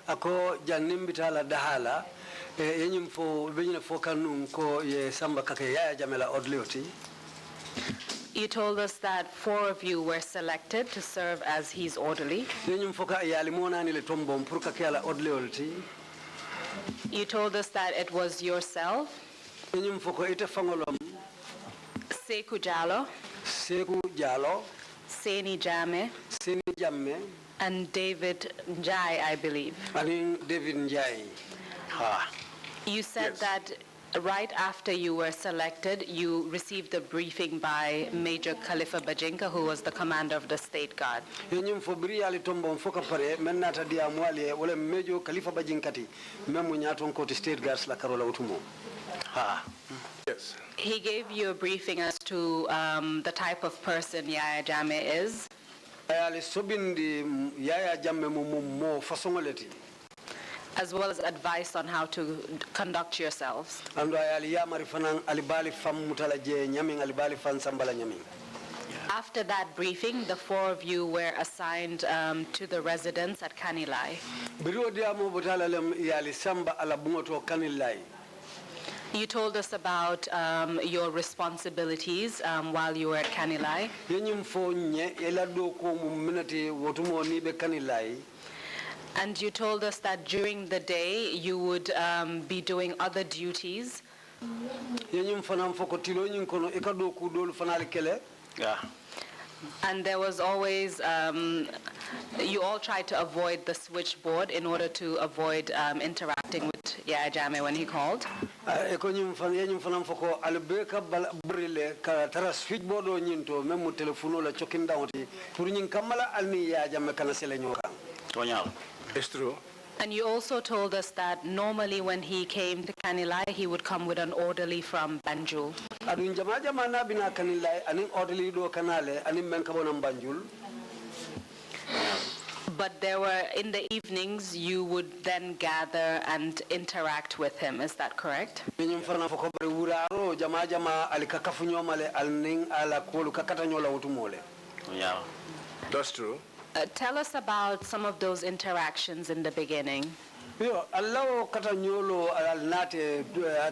ako janimbitala dahala yenyum fo benyina fo kanun ko ye samba kake Yaya Jammeh odlioti. You told us that 4 of you were selected to serve as his orderly. Yenyum fo ka yalimona ni le tombom pour kake ala odlioti. You told us that it was yourself, Yenyum fo ko ite fangolom Seku Jallow, Seni Jammeh, and David Njai, I believe. David Njai. You said that right after you were selected, you received a briefing by Major Khalifa Bajinka, who was the commander of the State Guard. Yenyum fo briyali tombo foka pare menata dia mwali wala Major Khalifa Bajinkati memu nyaton ko State Guards la karola utumo. Yes. He gave you a briefing as to the type of person Yaya Jammeh is. Ayali sobindi Yaya Jammeh mo fasongoleti. As well as advice on how to conduct yourselves. Ando ayali ya marifanang alibali fam mutalaje nyaming alibali fan sambala nyaming. After that briefing, the 4 of you were assigned to the residence at Kanilai. Biro dia mo botala lem yali samba ala bungoto Kanilai. You told us about your responsibilities while you were at Kanilai. And you told us that during the day you would be doing other duties. Yeah. And there was always, you all tried to avoid the switchboard in order to avoid interacting with Yaya Jammeh when he called. It's true. And you also told us that normally when he came to Kanilai, he would come with an orderly from Banjul. But there were, in the evenings, you would then gather and interact with him. Is that correct? Yeah, that's true. Tell us about some of those interactions in the beginning. Allah kata nyolo alnate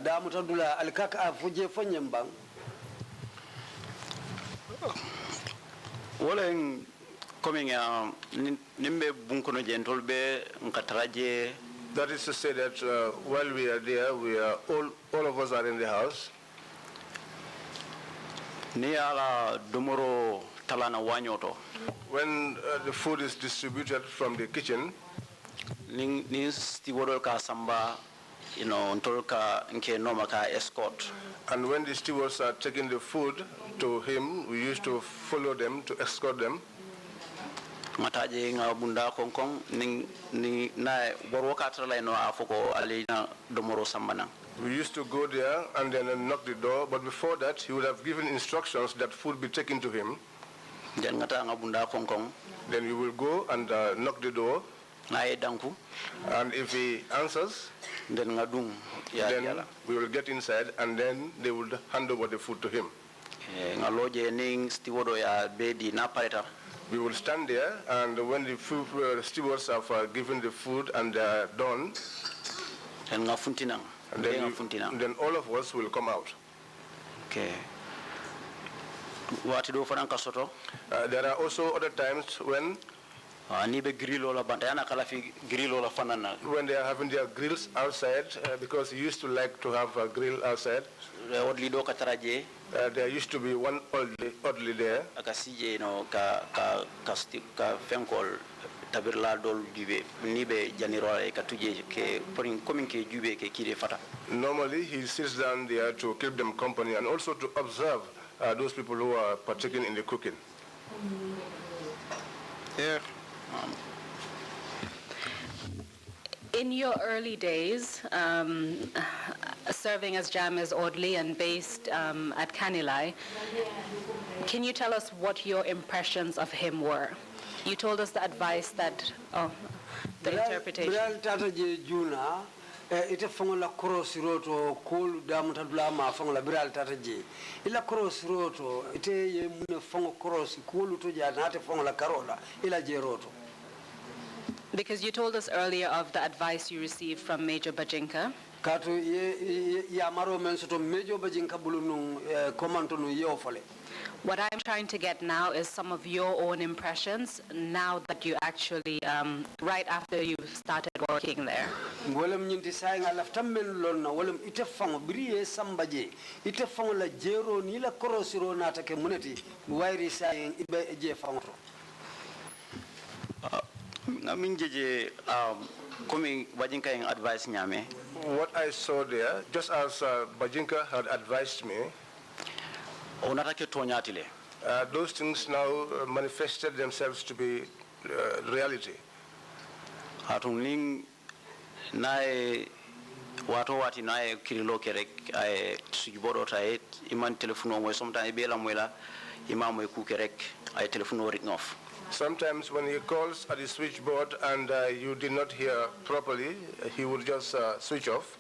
damu tadula alikaka afuje fanyembang. Wala coming nimbe bunkono jentolbe nkataraje. That is to say that while we are there, we are all of us are in the house. Ni ala domoro talana wanyoto. When the food is distributed from the kitchen, ni steward ka samba, ntolka nke noma ka escort. And when the stewards are taking the food to him, we used to follow them to escort them. Mataje nga bunda konkong ni na borwoka trala no afoko alina domoro sambana. We used to go there and then knock the door, but before that he would have given instructions that food be taken to him. Then we will go and knock the door. And if he answers, then we will get inside and then they will hand over the food to him. We will stand there, and when the stewards have given the food and they are done, then all of us will come out. Okay. There are also other times when when they are having their grills outside, because he used to like to have a grill outside. There used to be one oddly there. Normally he sits down there to keep them company and also to observe those people who are partaking in the cooking. Yeah. In your early days, serving as Jammeh's orderly and based at Kanilai, can you tell us what your impressions of him were? You told us the advice that, the interpretation. Ite fongola cross roto kol damuta dulama fongola biral tata je ila cross roto ite ye mun fongo cross kolu to ja nate fongola karola ila je roto. Because you told us earlier of the advice you received from Major Bajinka. Katu ya maro mensoto Major Bajinka bulunung komanto nu yofale. What I'm trying to get now is some of your own impressions now that you actually, right after you started working there. Wolem nyinti sayanga laftam men lonna wolem ite fango briye sambaje ite fango la jero ni la korosiro nata ke muneti wairi sayeng ibe je fango. What I saw there, just as Bajinka had advised me, those things now manifested themselves to be reality. Wato wati nae kirilo kerek ay sujbodo tae iman telefono mo sometimes bela mwela imamo ku kerek ay telefono ring off. Sometimes when he calls at the switchboard and you did not hear properly, he would just switch off.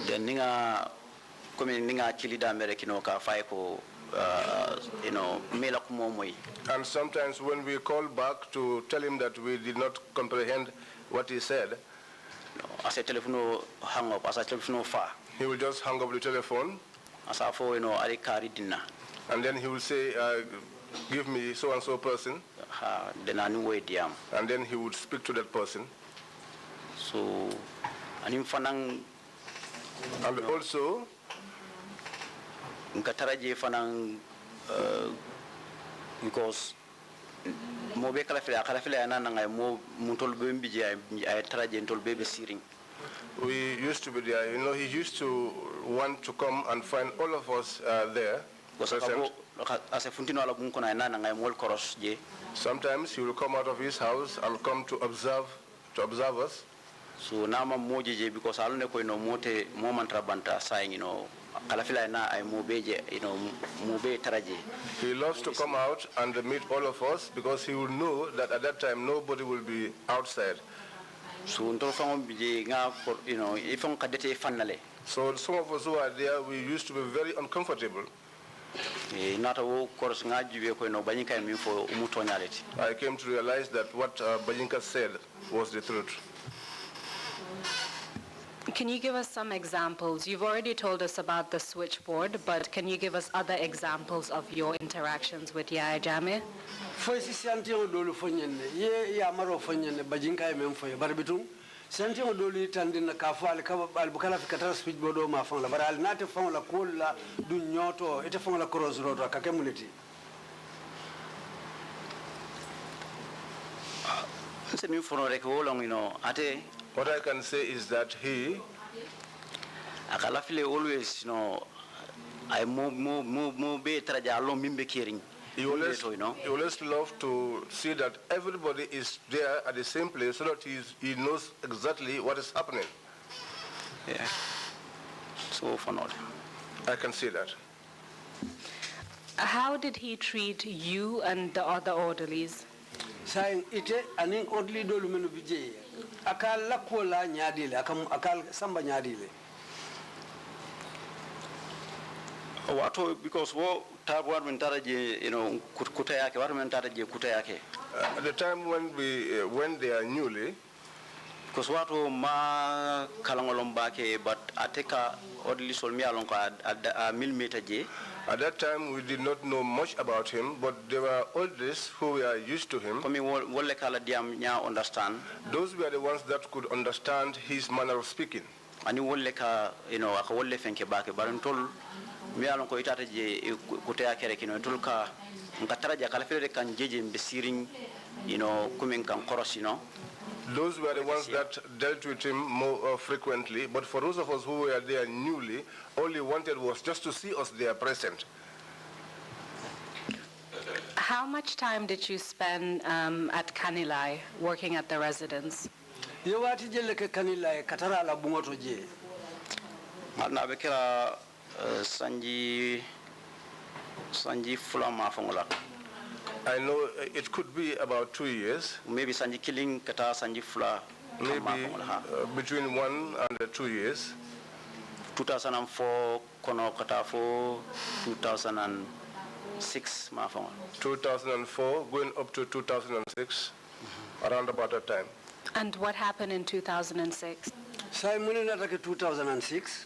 Then ninga komi ninga kilida merekino ka fay ko mela kumomoy. And sometimes when we call back to tell him that we did not comprehend what he said, as a telephone hang up, as a telephone far. He will just hang up the telephone. As a phone, and then he will say, give me so and so person. And then he would speak to that person. So, and also, because we used to be there. You know, he used to want to come and find all of us there. Sometimes he will come out of his house and come to observe us. So now because I don't know moment saying, he loves to come out and meet all of us because he will know that at that time nobody will be outside. So so some of us who are there, we used to be very uncomfortable. I came to realize that what Bajinka said was the truth. Can you give us some examples? You've already told us about the switchboard, but can you give us other examples of your interactions with Yaya Jammeh? Foisi santiyo dolu fonyenne ye ya maro fonyenne Bajinka emem foye barbitum santiyo dolu tandina kafal ka albukala fikata switchboard o ma fon la baral nate fon la kolla du nyoto ete fon la cross road ka community. What I can say is that he always, I he always love to see that everybody is there at the same place so that he knows exactly what is happening. Yeah. So for now, I can see that. How did he treat you and the other orderlies? Saying ite aning odli dolu menu bije akal lakola nyadile akal samba nyadile. Because at the time when we went there newly, because but ateka orderly solmi alonko a millimeter je. At that time, we did not know much about him, but there were others who were used to him. Understand. Those were the ones that could understand his manner of speaking. And those were the ones that dealt with him more frequently, but for those of us who were there newly, all he wanted was just to see us there present. How much time did you spend at Kanilai, working at the residence? Yewati jelle ke Kanilai katara la bungoto je. Sanji fulama fongola. I know it could be about 2 years. Maybe Sanji killing kata Sanji fula. Maybe between 1 and 2 years. 2004 kono kata for 2006 mafongola. 2004 going up to 2006, around about that time. And what happened in 2006? Sai muni natake 2006.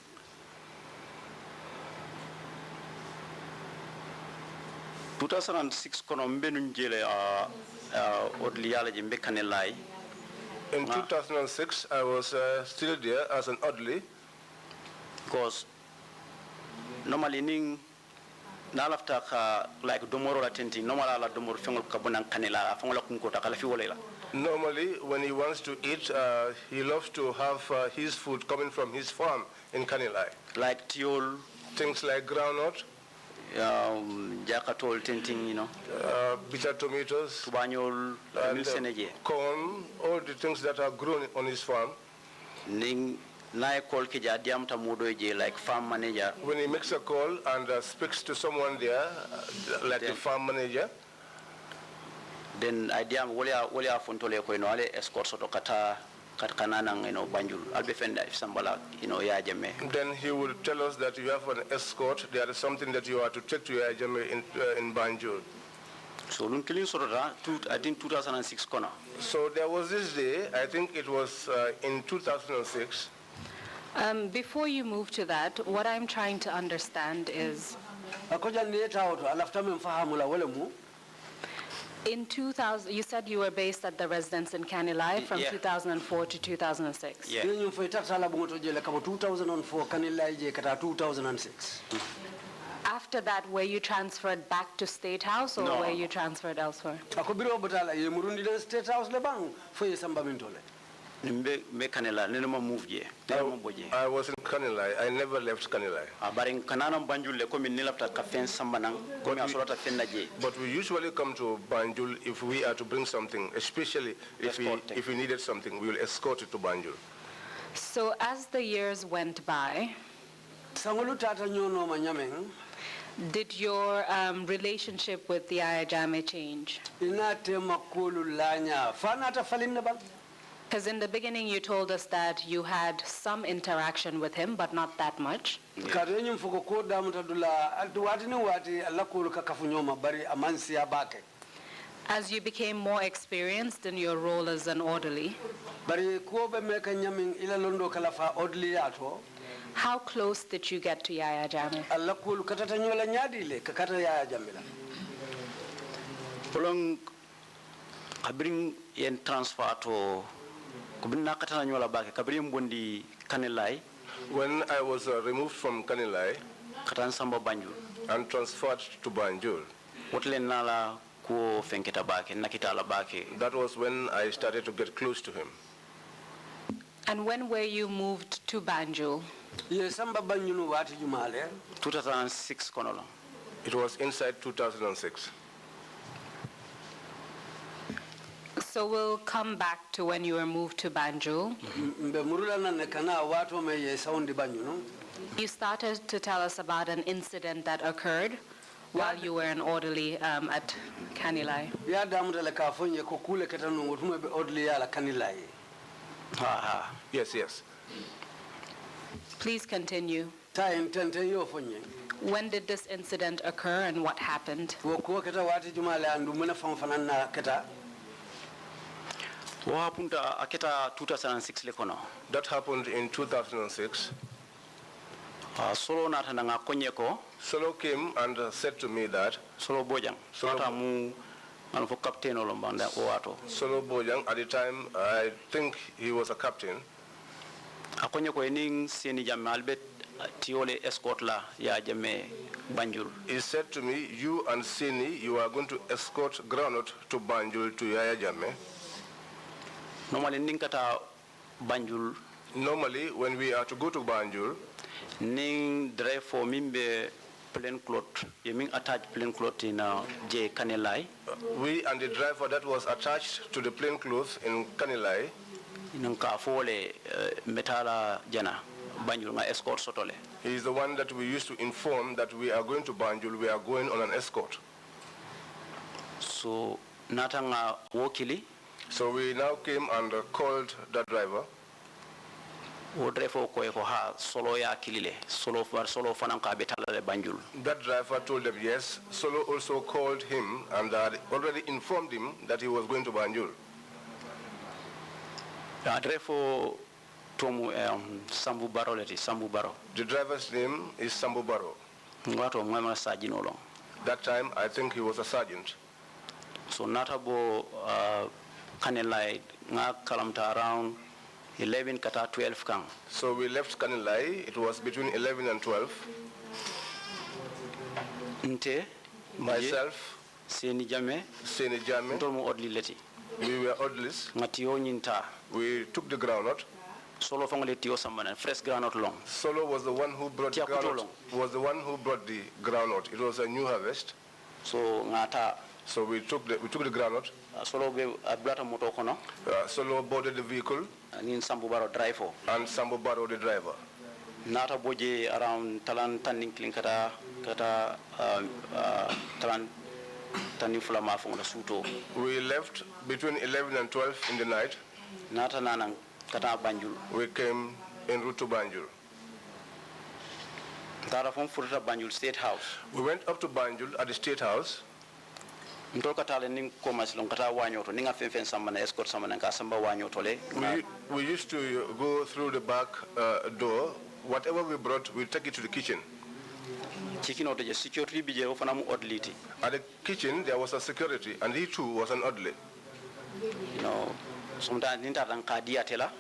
2006 kono mbenu njele odliyala je mbekane lay. In 2006, I was still there as an orderly. Because normally ning nalafta ka like domoro la tenti normally la domoro fengol kabuna kanela fengol kunko takala fi wolela. Normally, when he wants to eat, he loves to have his food coming from his farm in Kanilai. Like tiol, things like groundnut, jakatol tenting, you know, bitter tomatoes, tubanyol, and corn, all the things that are grown on his farm. Ning na call kija diamta mudoje like farm manager. When he makes a call and speaks to someone there, like the farm manager, then I diam wolia fontole ko ale escort soto kata kananang banjul albe fenda if sambala ya jame. Then he will tell us that you have an escort. There is something that you are to take to ya jame in Banjul. So lun killing sorota I think 2006 kona. So there was this day, I think it was in 2006. Before you move to that, what I'm trying to understand is in 2000, you said you were based at the residence in Kanilai from 2004 to 2006. Yeah. 2006. After that, were you transferred back to State House or were you transferred elsewhere? I was in Kanilai. I never left Kanilai. But we usually come to Banjul if we are to bring something, especially if we needed something, we will escort it to Banjul. So as the years went by, did your relationship with the Ayajame change? Because in the beginning you told us that you had some interaction with him, but not that much. As you became more experienced in your role as an orderly, how close did you get to Yaya Jammeh? Kabring yen transfer to kubina katana nyola bake kabring bondi Kanilai. When I was removed from Kanilai katan samba Banjul and transferred to Banjul, wotlen nala ko fenketa bake nakitala bake. That was when I started to get close to him. And when were you moved to Banjul? 2006 konolo. It was inside 2006. So we'll come back to when you were moved to Banjul. You started to tell us about an incident that occurred while you were an orderly at Kanilai. Yes. Please continue. When did this incident occur and what happened? That happened in 2006. Solo came and said to me that Solo Bojang, at the time, I think he was a captain. He said to me, you and Sini, you are going to escort Granite to Banjul to Yaya Jammeh. Normally, when we are to go to Banjul, ning drive for mimbe plain cloth, you attached plain cloth in J Kanilai. We and the driver that was attached to the plain clothes in Kanilai. Nunca fole metala jana Banjul nga escort sotole. He is the one that we used to inform that we are going to Banjul, we are going on an escort. So natanga wokili. So we now came and called the driver. That driver told them yes. Solo also called him and had already informed him that he was going to Banjul. Therefore, Tomu Sambu Baro leti Sambu Baro. The driver's name is Sambu Baro. Ngato mwema sergeant olong. That time, I think he was a sergeant. So natabo Kanilai nga kalamta around 11 kata 12 kang. So we left Kanilai. It was between 11 and 12. Nte Myself, Seni Jame Tolmo odli leti. we were oddlies. Ngatio nyinta. We took the groundnut. Solo fangole tio sambana fresh groundnut long. Solo was the one who brought the groundnut. It was a new harvest. So ngata. So we took the groundnut. Solo be ablata moto kono. Solo boarded the vehicle. And Sambu Baro driver. And Sambu Baro the driver. Nata boje around talan tanning clean kata talan tanning fula mafung na suto. We left between 11 and 12 in the night. Nata nanang kata Banjul. We came en route to Banjul. Tara from Furta Banjul State House. We went up to Banjul at the State House. We used to go through the back door. Whatever we brought, we take it to the kitchen. At the kitchen, there was a security, and he too was an oddly.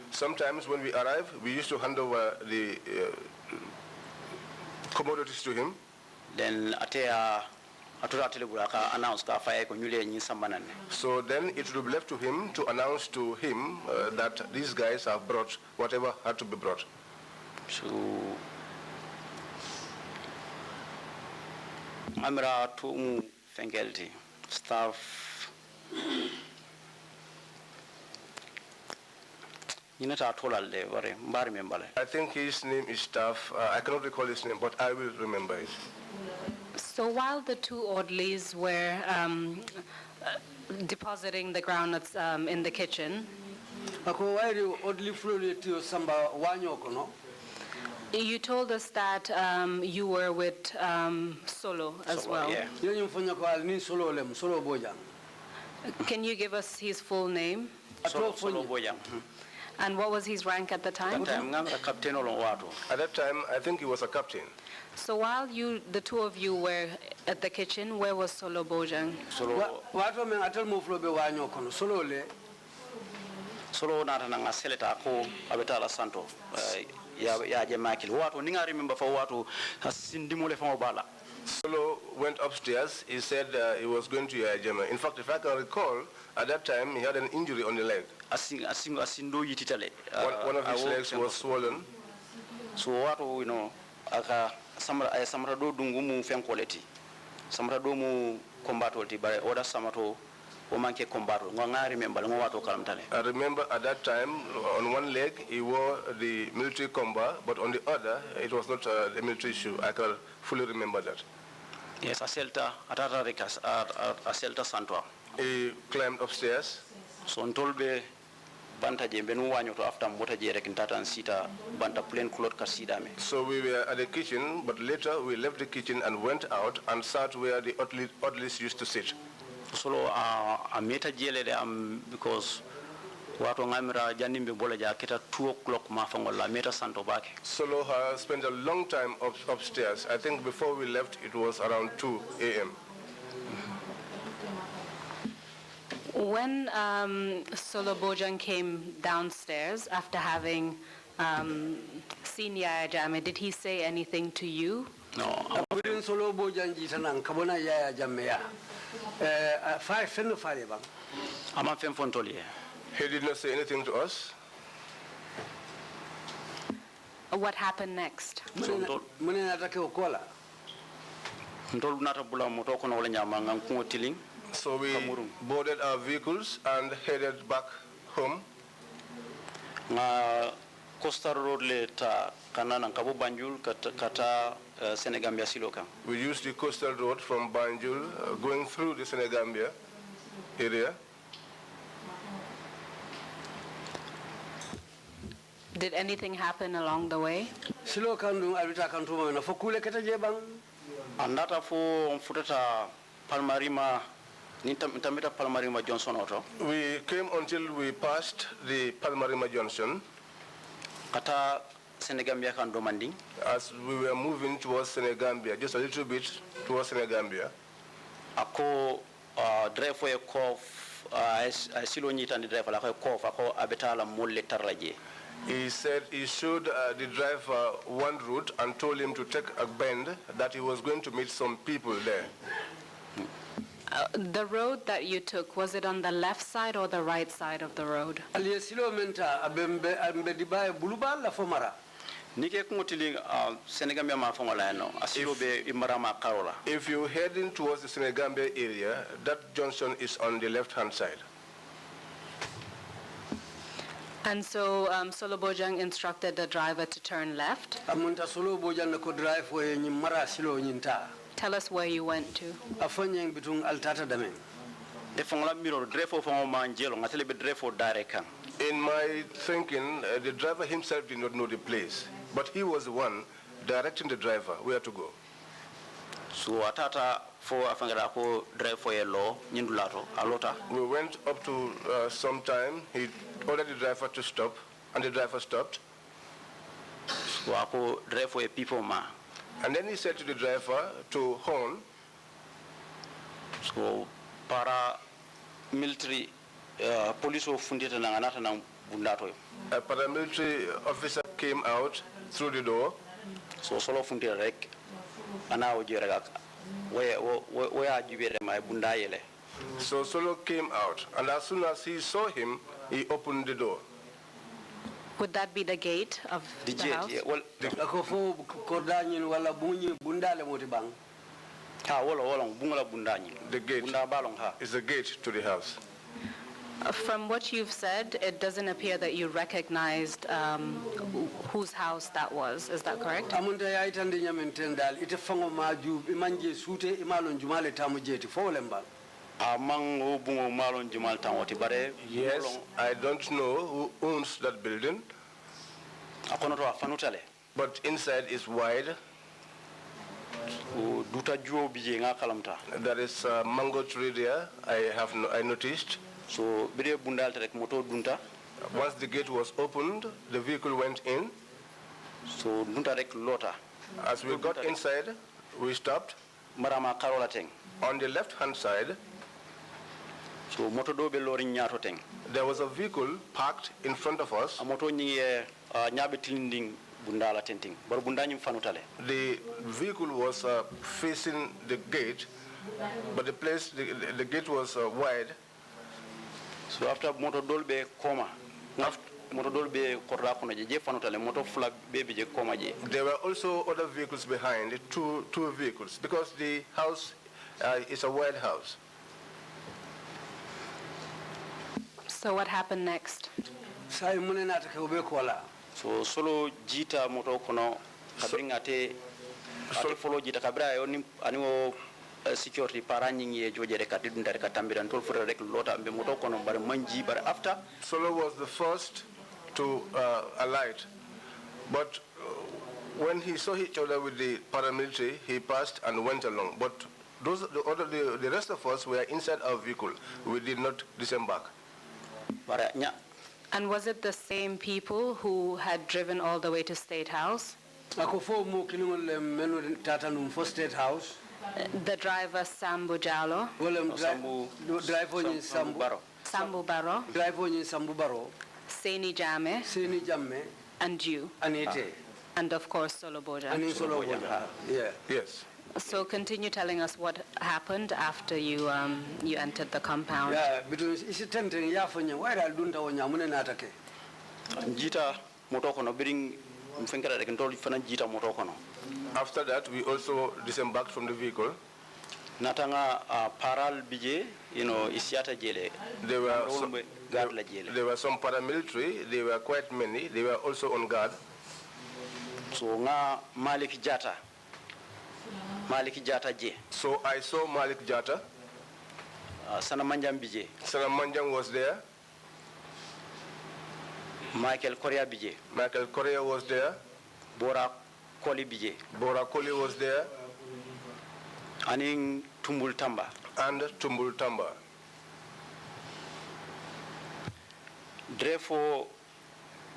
Sometimes when we arrive, we used to hand over the commodities to him. Then so then it will be left to him to announce to him that these guys have brought whatever had to be brought. So Amra to Fengelti staff I think his name is Staff. I cannot recall his name, but I will remember it. So while the two orderlies were depositing the groundnuts in the kitchen, you told us that you were with Solo as well. Yeah. Can you give us his full name? Solo Boyang. And what was his rank at the time? At that time, I think he was a captain. So while the two of you were at the kitchen, where was Solo Bojang? Solo natananga seleta ko abetala santo ya jemakil watu ninga remember for watu sindimole fa obala. Solo went upstairs. He said he was going to Yajema. In fact, if I can recall, at that time he had an injury on the leg. One of his legs was swollen. So watu aka samra do dungumu fen quality. Samra do mu combat ulti bare oda samato I remember at that time, on one leg he wore the military combat, but on the other it was not the military shoe. I can fully remember that. Yes, a Celta Santua. He climbed upstairs. So Ntolbe Banta Jembenu wanyo to after mota jere kintata and sita Banta plain cloth kasidame. So we were at the kitchen, but later we left the kitchen and went out and sat where the oddlies used to sit. Solo a meta jele de because watu ngamira janimbe bola ja kita 2 o'clock mafangola meta santo bake. Solo spent a long time upstairs. I think before we left it was around 2 a.m. When Solo Bojang came downstairs after having seen Yaya Jammeh, did he say anything to you? No. Solo Bojang jitanang kabona Yaya Jammeh. He did not say anything to us. What happened next? So we boarded our vehicles and headed back home. Coastal Road later, Kanan Kabu Banjul, Kata Senegambia Siloka. We used the coastal road from Banjul, going through the Senegambia area. Did anything happen along the way? Andata for Futata Palmarima We came until we passed the Palmarima Junction. As we were moving towards Senegambia, just a little bit towards Senegambia. Ako drive for a cough, I still need to drive like a cough, ako abetala mulle tarlaje. He said he showed the driver one route and told him to take a bend, that he was going to meet some people there. The road that you took, was it on the left side or the right side of the road? If you're heading towards the Senegambia area, that junction is on the left-hand side. And so Solobojang instructed the driver to turn left. Tell us where you went to. In my thinking, the driver himself did not know the place, but he was the one directing the driver where to go. So atata for afangara drive for a law nyindulato alota. We went up to some time. He ordered the driver to stop, and the driver stopped. So ako drive for a people ma. And then he said to the driver to horn. So para military police of fundita nanganata nang bundato. A paramilitary officer came out through the door. So solo fundita rek anawo jirega where ajibere my bundayele. So Solo came out, and as soon as he saw him, he opened the door. Would that be the gate of the house? Yeah, well, the gate is the gate to the house. From what you've said, it doesn't appear that you recognized whose house that was. Is that correct? Yes, I don't know who owns that building, but inside is wide. There is a mango tree there, I noticed. So, once the gate was opened, the vehicle went in. So, as we got inside, we stopped. On the left-hand side, so there was a vehicle parked in front of us. The vehicle was facing the gate, but the gate was wide. So after motor dolbe coma, there were also other vehicles behind, two vehicles, because the house is a wide house. So what happened next? So solo jita moto kono kabring ate follow jita kabra animo security paranying ye jojere katidundare katambiran tol fura rek lota be moto kono bar manji bar after. Solo was the first to alight, but when he saw each other with the paramilitary, he passed and went along. But the rest of us were inside our vehicle. We did not disembark. And was it the same people who had driven all the way to State House? State House. The driver Sambu Jalo. Sambu Baro. Sambu Baro. Seni Jame. And you. And of course Soloboja. Yeah. Yes. So continue telling us what happened after you entered the compound. Yeah, because it's tempting. Yeah, for you. Why are you doing that? Jita motokono bring mfengera de control fana jita motokono. After that, we also disembarked from the vehicle. Natanga paral bije, isiata jele. There were some paramilitary. They were quite many. They were also on guard. So nga Malik Jata je. So I saw Malik Jata. Sanamanjang bije. Sanamanjang was there. Michael Korea bije. Michael Korea was there. Bora Koli bije. Bora Koli was there. Aning Tumbul Tamba. and Tumbul Tamba. Therefore,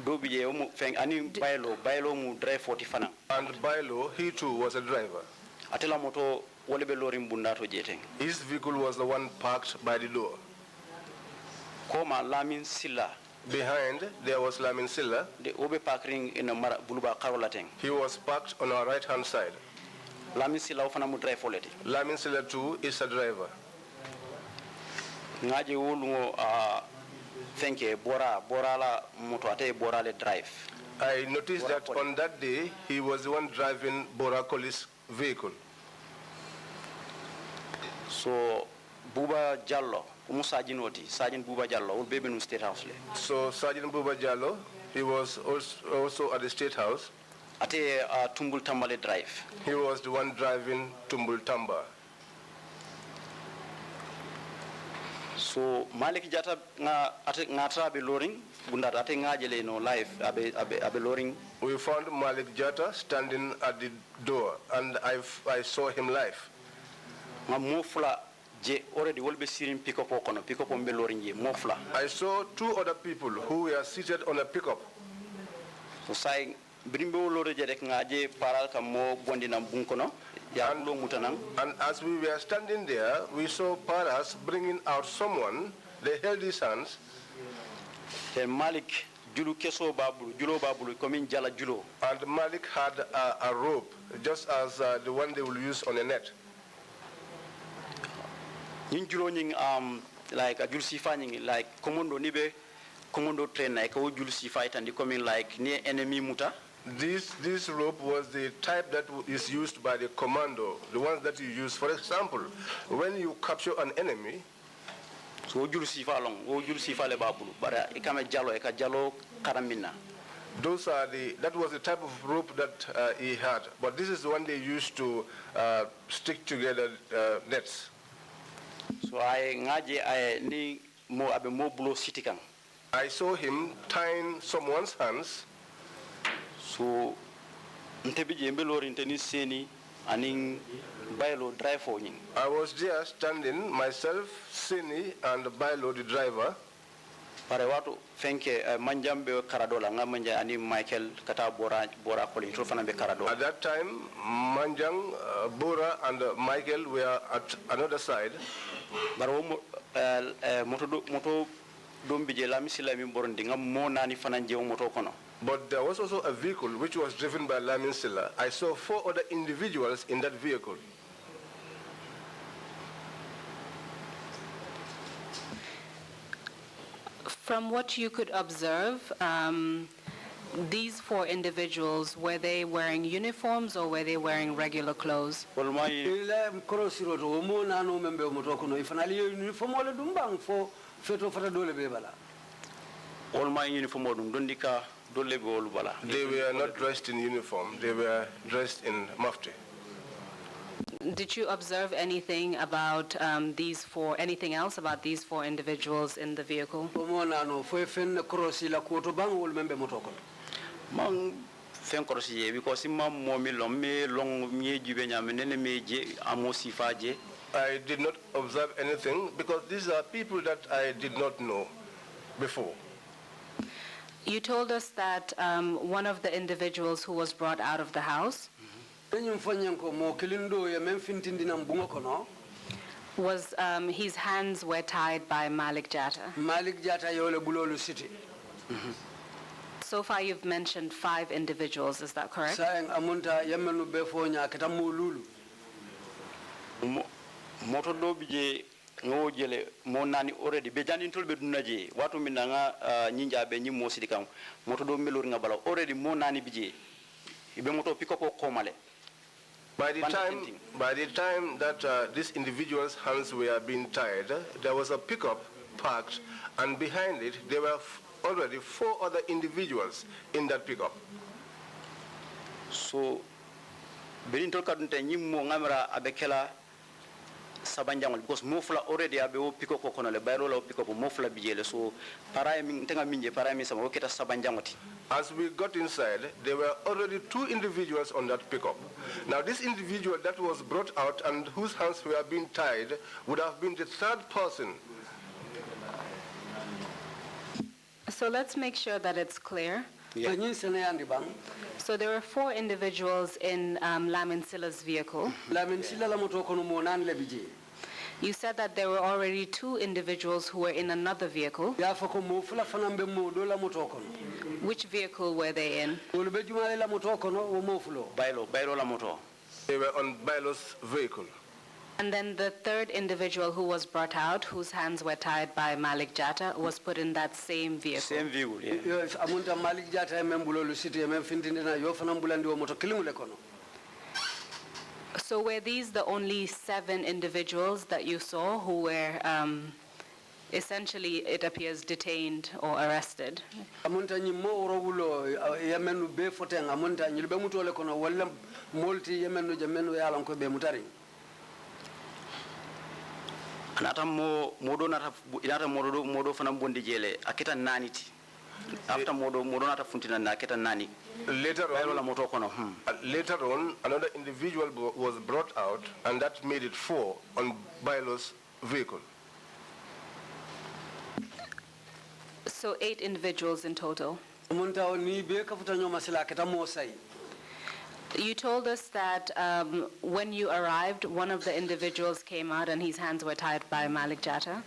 ani Bailo mu drive 40 fana. And Bailo, he too was a driver. Atela moto wole be lorim bundato jeteng. His vehicle was the one parked by the door. Koma Lamin Silla. Behind, there was Lamin Silla. The obe parking in a buluba karolateng. He was parked on our right-hand side. Lamin Silla ofana mu drive foleti. Lamin Silla too is a driver. Ngaje wulungo thenke bora la moto ate bora le drive. I noticed that on that day, he was the one driving Bora Koli's vehicle. So, Buba Jallo, Sergeant Buba Jallo, will be in State House. So, Sergeant Buba Jallo, he was also at the State House. Ate Tumbul Tambale drive. He was the one driving Tumbul Tamba. So, Malik Jata ngatra be loring, bunda ate ngajele no live abe loring. We found Malik Jata standing at the door, and I saw him live. Mofla je already will be seen pick up on be loring je mofla. I saw two other people who were seated on a pickup. So saying brimbo lore je rek ngaje paral kam mo gondina bunkono. And as we were standing there, we saw Paras bringing out someone. They held his hands. Then Malik Julu Keso Babulu, Julo Babulu, coming Jala Julo. And Malik had a rope, just as the one they will use on a net. In Juloning, like a Julsi like Commando Nibe, Commando train, like a Julsi fight, and they coming like near enemy muta. This rope was the type that is used by the commando, the ones that you use. For example, when you capture an enemy, so Julsi le babulu, but ikame jalo karamina. That was the type of rope that he had. But this is the one they used to stick together nets. So I saw him tying someone's hands. So, I was there standing, myself, Sini, and Bailo, the driver. At that time, Manjang, Bora, and Michael were at another side. But there was also a vehicle which was driven by Lamin Silla. I saw 4 other individuals in that vehicle. From what you could observe, these 4 individuals, were they wearing uniforms or were they wearing regular clothes? All my uniform they were not dressed in uniform. They were dressed in mufti. Did you observe anything about anything else about these 4 individuals in the vehicle? I did not observe anything because these are people that I did not know before. You told us that one of the individuals who was brought out of the house was his hands were tied by Malik Jata. So far you've mentioned 5 individuals, is that correct? ngo jele mo nani already be jani tolbe dunaje watu minanga nyinja be nyimo sidikam moto do melor ngabala already mo nani bije ibe moto pick up ko male. By the time that these individuals' hands were being tied, there was a pickup parked, and behind it there were already 4 other individuals in that pickup. So berin tol kadunte nyimo ngamra abekela sabanjangol because mofla already abe o pick up kono le bayro la pick up mofla bijele so para mi tenga minje para mi sama o keta sabanjangoti. As we got inside, there were already 2 individuals on that pickup. Now, this individual that was brought out and whose hands were being tied would have been the 3rd person. So let's make sure that it's clear. Yeah. So there were 4 individuals in Lamin Silla's vehicle. You said that there were already 2 individuals who were in another vehicle. Which vehicle were they in? Bailo la moto. They were on Bailo's vehicle. And then the 3rd individual who was brought out, whose hands were tied by Malik Jatta, was put in that same vehicle. Same vehicle, yeah. Yes, amunta Malik Jatta membulolu city memfindina yo fanambulandi wo moto kilimule kono. So were these the only 7 individuals that you saw who were essentially, it appears, detained or arrested? Amunta nyimo orogulo yamenu be foten amunta nyilbe mutole kono wala molti yamenu jamenu yalan ko be mutari. Anata modo nata modo fana bondi jele aketa naniti. After modo nata funtina na aketa nani. Later on, another individual was brought out, and that made it 4 on Bailo's vehicle. So 8 individuals in total. You told us that when you arrived, one of the individuals came out and his hands were tied by Malik Jatta.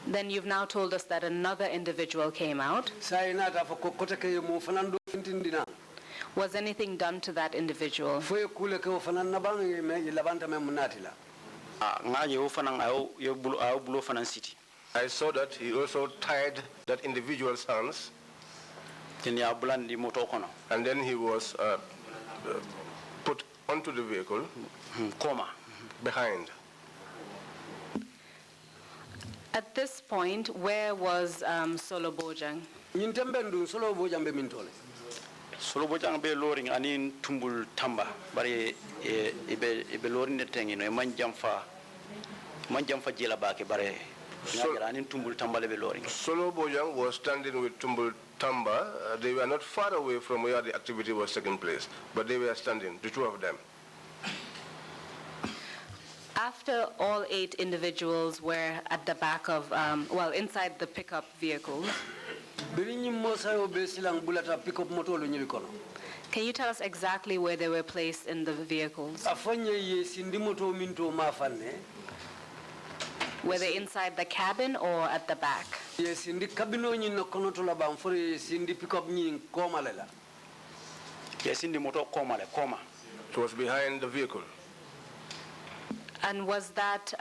Then you've now told us that another individual came out. Was anything done to that individual? I saw that he also tied that individual's hands. And then he was put onto the vehicle, behind. At this point, where was Solo Bojang? Solo Bojang be loring anin tumbul tamba bare ibe loring de tengino manjamfa jela bake bare anin tumbul tamba le be loring. Solo Bojang was standing with Tumbul Tamba. They were not far away from where the activity was taking place, but they were standing, the 2 of them. After all 8 individuals were at the back of, inside the pickup vehicles, can you tell us exactly where they were placed in the vehicles? Were they inside the cabin or at the back? Yes, in the cabin no kono to la bam for yes in the pickup nyin koma lela. Yes, in the motor koma. It was behind the vehicle. And was that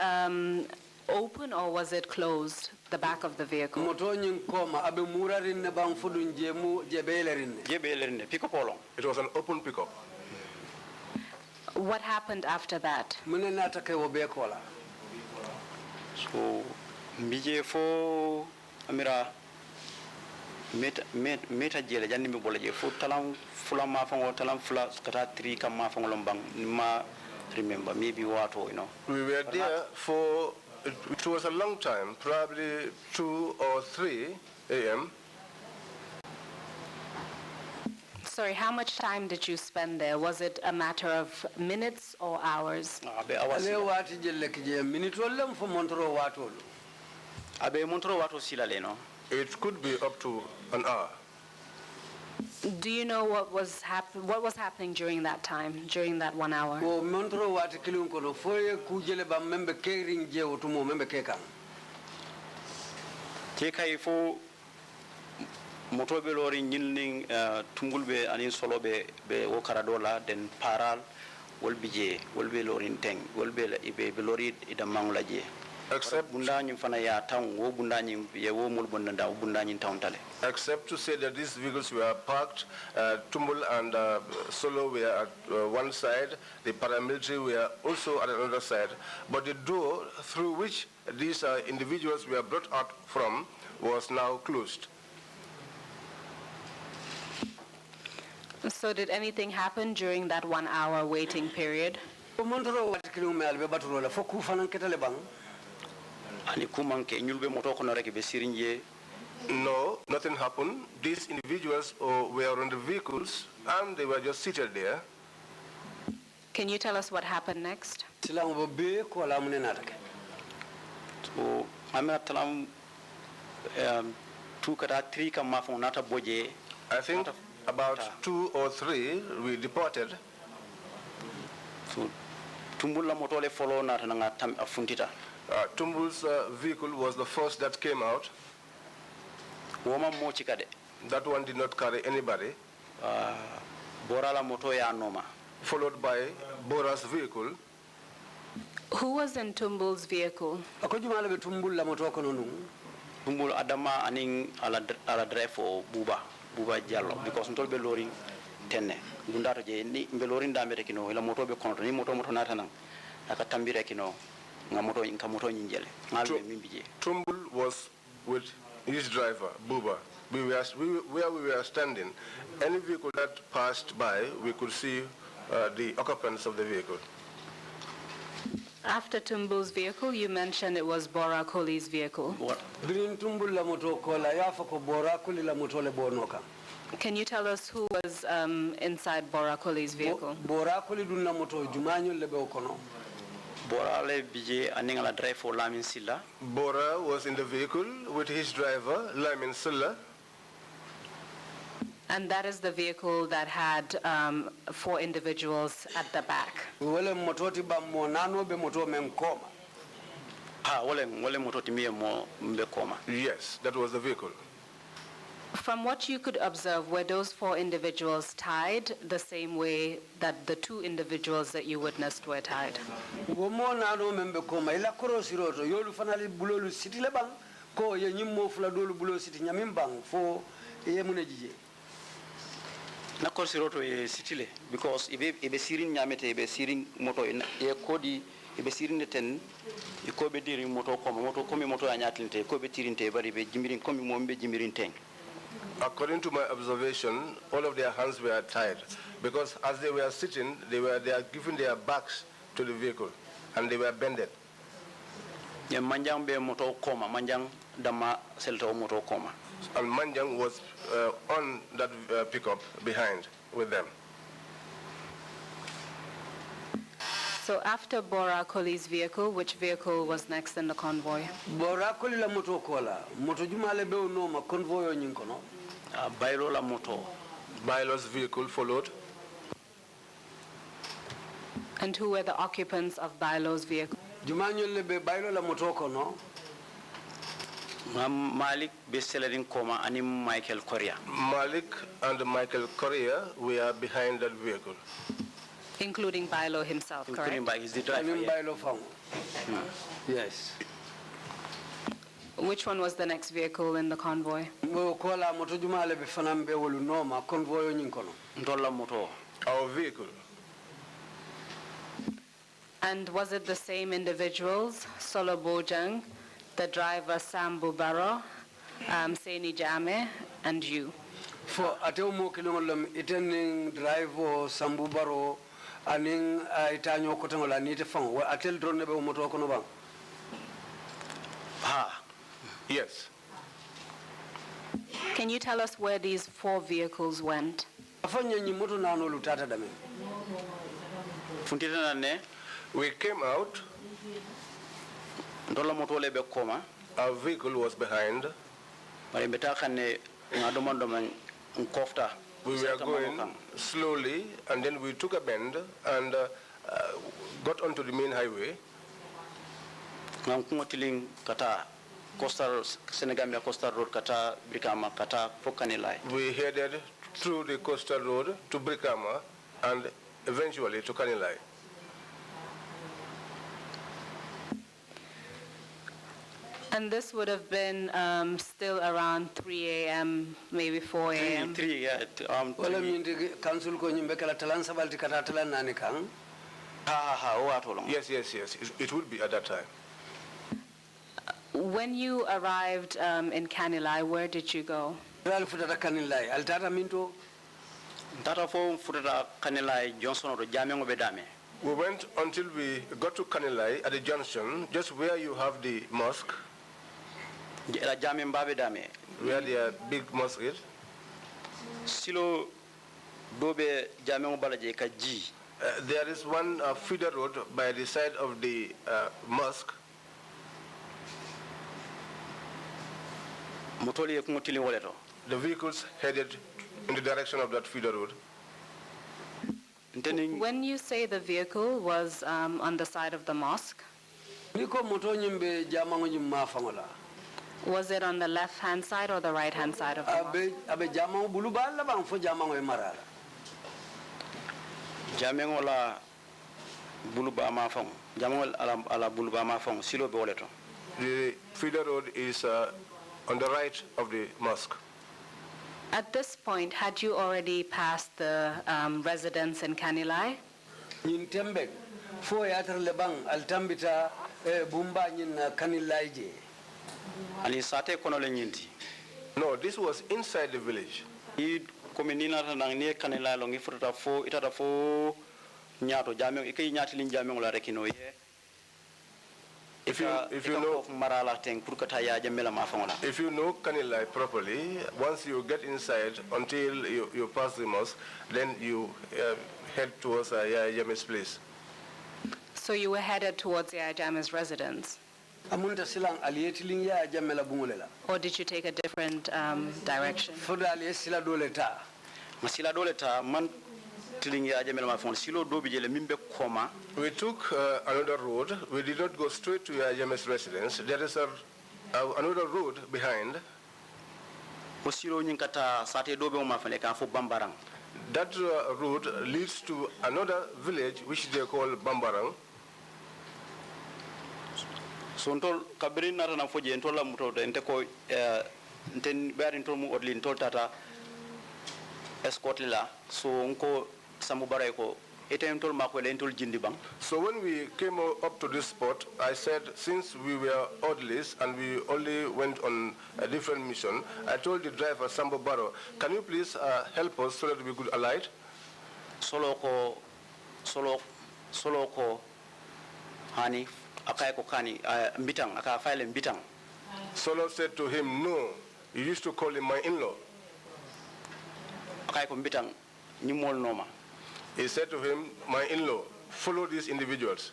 open or was it closed, the back of the vehicle? Motor nyin koma abe murarin ne bam fodun jemu jebelerin pickup olong. It was an open pickup. What happened after that? Munena take wo be kola. So mbije fo amira meta jele jandi mi bola je fo talam fula ma fango talam fula kata 3 kam ma fango lombang ma remember maybe wato We were there for it was a long time, probably 2 or 3 a.m. Sorry, how much time did you spend there? Was it a matter of minutes or hours? It could be up to an hour. Do you know what was happening during that time, during that 1 hour? moto be lori nyilning tungulbe anin solobe be wo karadola den paral wolbije wolbe lori teng wolbe ibe be lori ida manglaje except bundanyi fana ya town wo bundanyi ye wo mul bondanda bundanyi town tale except to say that these vehicles were parked Tumbul and Solo were at one side, the paramilitary were also at another side, but the door through which these individuals were brought out from was now closed. So did anything happen during that 1 hour waiting period? No, nothing happened. These individuals were on the vehicles and they were just seated there. Can you tell us what happened next? So I'm at I think about 2 or 3 we deported. So Tumbula motole follow na afuntita. Tumbul's vehicle was the first that came out. That one did not carry anybody. Borala moto ya noma. Followed by Bora's vehicle. Who was in Tumbul's vehicle? Tumbul adama aning ala drive for Buba Jallo because ntol be loring tenne. Bundato je ni be loring dambe rekino ila moto be konto ni moto nata nang aka tambire kino ngamoto inka moto nyinjele. Ngalbe mimbije. Tumbul was with his driver, Buba. Where we were standing, any vehicle that passed by, we could see the occupants of the vehicle. After Tumbul's vehicle, you mentioned it was Bora Koli's vehicle. Can you tell us who was inside Bora Koli's vehicle? Bora le bije aning ala drive for Lamin Silla. Bora was in the vehicle with his driver, Lamin Silla. And that is the vehicle that had 4 individuals at the back. Yes, that was the vehicle. From what you could observe, were those 4 individuals tied the same way that the 2 individuals that you witnessed were tied? Nakol siroto e sitile because ibe sirin nyamete ibe sirin moto e kodi ibe sirin ten e ko be diri moto komi moto anyatlinte ko be tirinte bari be jimirin komi mo be jimirin ten. According to my observation, all of their hands were tied because as they were sitting, they are giving their backs to the vehicle and they were bended. Ya manjang be moto koma manjang dama selto moto koma. And Manjang was on that pickup behind with them. So after Bora Koli's vehicle, which vehicle was next in the convoy? Bora Koli la moto kola. Moto jumale be no ma convoy o nyinkono. Bailo la moto. Bailo's vehicle followed. And who were the occupants of Bailo's vehicle? Jumanyo lebe Bailo la moto kono. Malik be celerin koma and Michael Korea. Malik and Michael Korea were behind that vehicle. Including Bailo himself, including correct? He's the driver. Bailo found. Yes. Which one was the next vehicle in the convoy? Our vehicle. And was it the same individuals, Solo Bojang, the driver Sambu Baro, Seni Jame, and you? For ateumo kilongolom itening driver Sambu Baro aning itanyo kotengola nite fang wa atel drone be moto kono bang. Yes. Can you tell us where these 4 vehicles went? Afanya nyi moto nano lutata dame. Funtita ne we came out. Ndola moto lebe koma. Our vehicle was behind. Mari betaka ne ngadomandoma nkofta. We were going slowly, and then we took a bend and got onto the main highway. Ngankungotiling kata coastal Senegambia coastal road kata Brikama kata Fokanilai. We headed through the coastal road to Brikama and eventually to Kanilai. And this would have been still around 3 a.m., maybe 4 a.m. 3, yeah. Wala mindi council ko nyimbe kala talan sabalti kata talan nani kang. Yes. It would be at that time. When you arrived in Kanilai, where did you go? Alfutata Kanilai. Altata minto. Tata fo futata Kanilai Johnson or Jamengo Bedame. We went until we got to Kanilai at the junction, just where you have the mosque, La Jamen Babedame. where the big mosque is. Silo Dobe Jamengo Balaje Kaji. There is one feeder road by the side of the mosque. Motoli Kumutili Waleto. The vehicles headed in the direction of that feeder road. When you say the vehicle was on the side of the mosque, was it on the left-hand side or the right-hand side of the mosque? Jamengo la Buluba Mafong. Jamengo ala Buluba Mafong. Silo Boleto. The feeder road is on the right of the mosque. At this point, had you already passed the residence in Kanilai? Nyintembek fo yatar lebang altambita bumba nyin Kanilai je. Ali sate kono le nyinti. No, this was inside the village. I kominina nang ne Kanilai longi futa fo itata fo nyato Jamengo ikay nyati lin Jamengo la rekino ye. If you know Kanilai properly, once you get inside until you pass the mosque, then you head towards Yajame's place. So you were headed towards Yajame's residence? Or did you take a different direction? We took another road. We did not go straight to Yajame's residence. There is another road behind. That road leads to another village which they call Bambarang. So kabrin na na foje ntola muto ente ko nten bari ntol mu odli ntol tata escort la so onko samu baray ko ete ntol mako le ntol jindi bang. So when we came up to this spot, I said since we were orderlies and we only went on a different mission, I told the driver Sambo Baro, can you please help us so that we could alight? Solo ko hani akay ko kani mbitang aka file mbitang. Solo said to him, no, you used to call him my in-law. Akay ko mbitang nyimol noma. He said to him, my in-law, follow these individuals.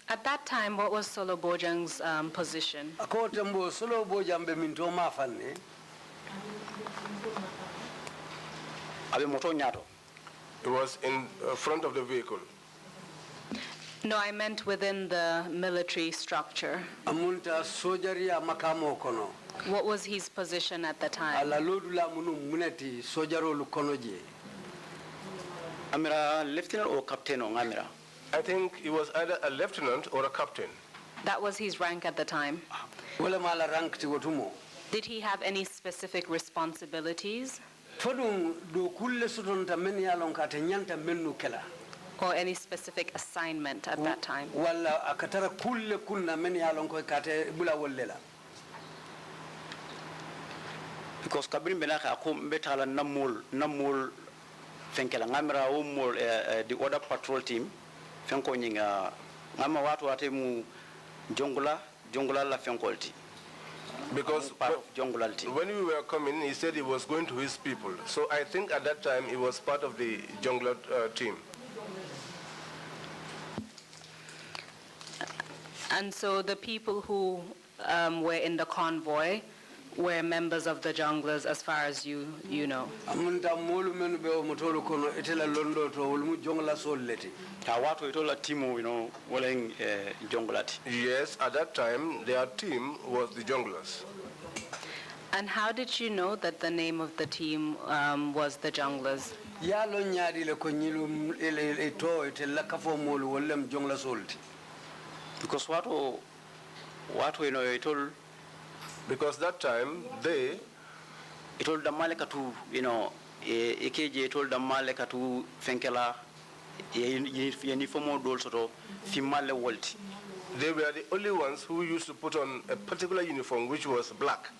At that time, what was Solo Bojang's position? It was in front of the vehicle. No, I meant within the military structure. What was his position at the time? Amira lieutenant or captain or Amira? I think he was either a lieutenant or a captain. That was his rank at the time. Did he have any specific responsibilities? Or any specific assignment at that time? Because kabrin benaka ako betala namul fenkela ngamra umul the other patrol team fenko nyinga ngama watu wate mu jongula la fenkolti. Because when we were coming, he said he was going to his people. So I think at that time he was part of the jungler team. And so the people who were in the convoy were members of the junglers as far as you know? Yes, at that time their team was the junglers. And how did you know that the name of the team was the junglers? Because what we know it all. Because that time they told the Malekatu, EKJ told the Malekatu Fenkela uniform also female world. They were the only ones who used to put on a particular uniform which was black.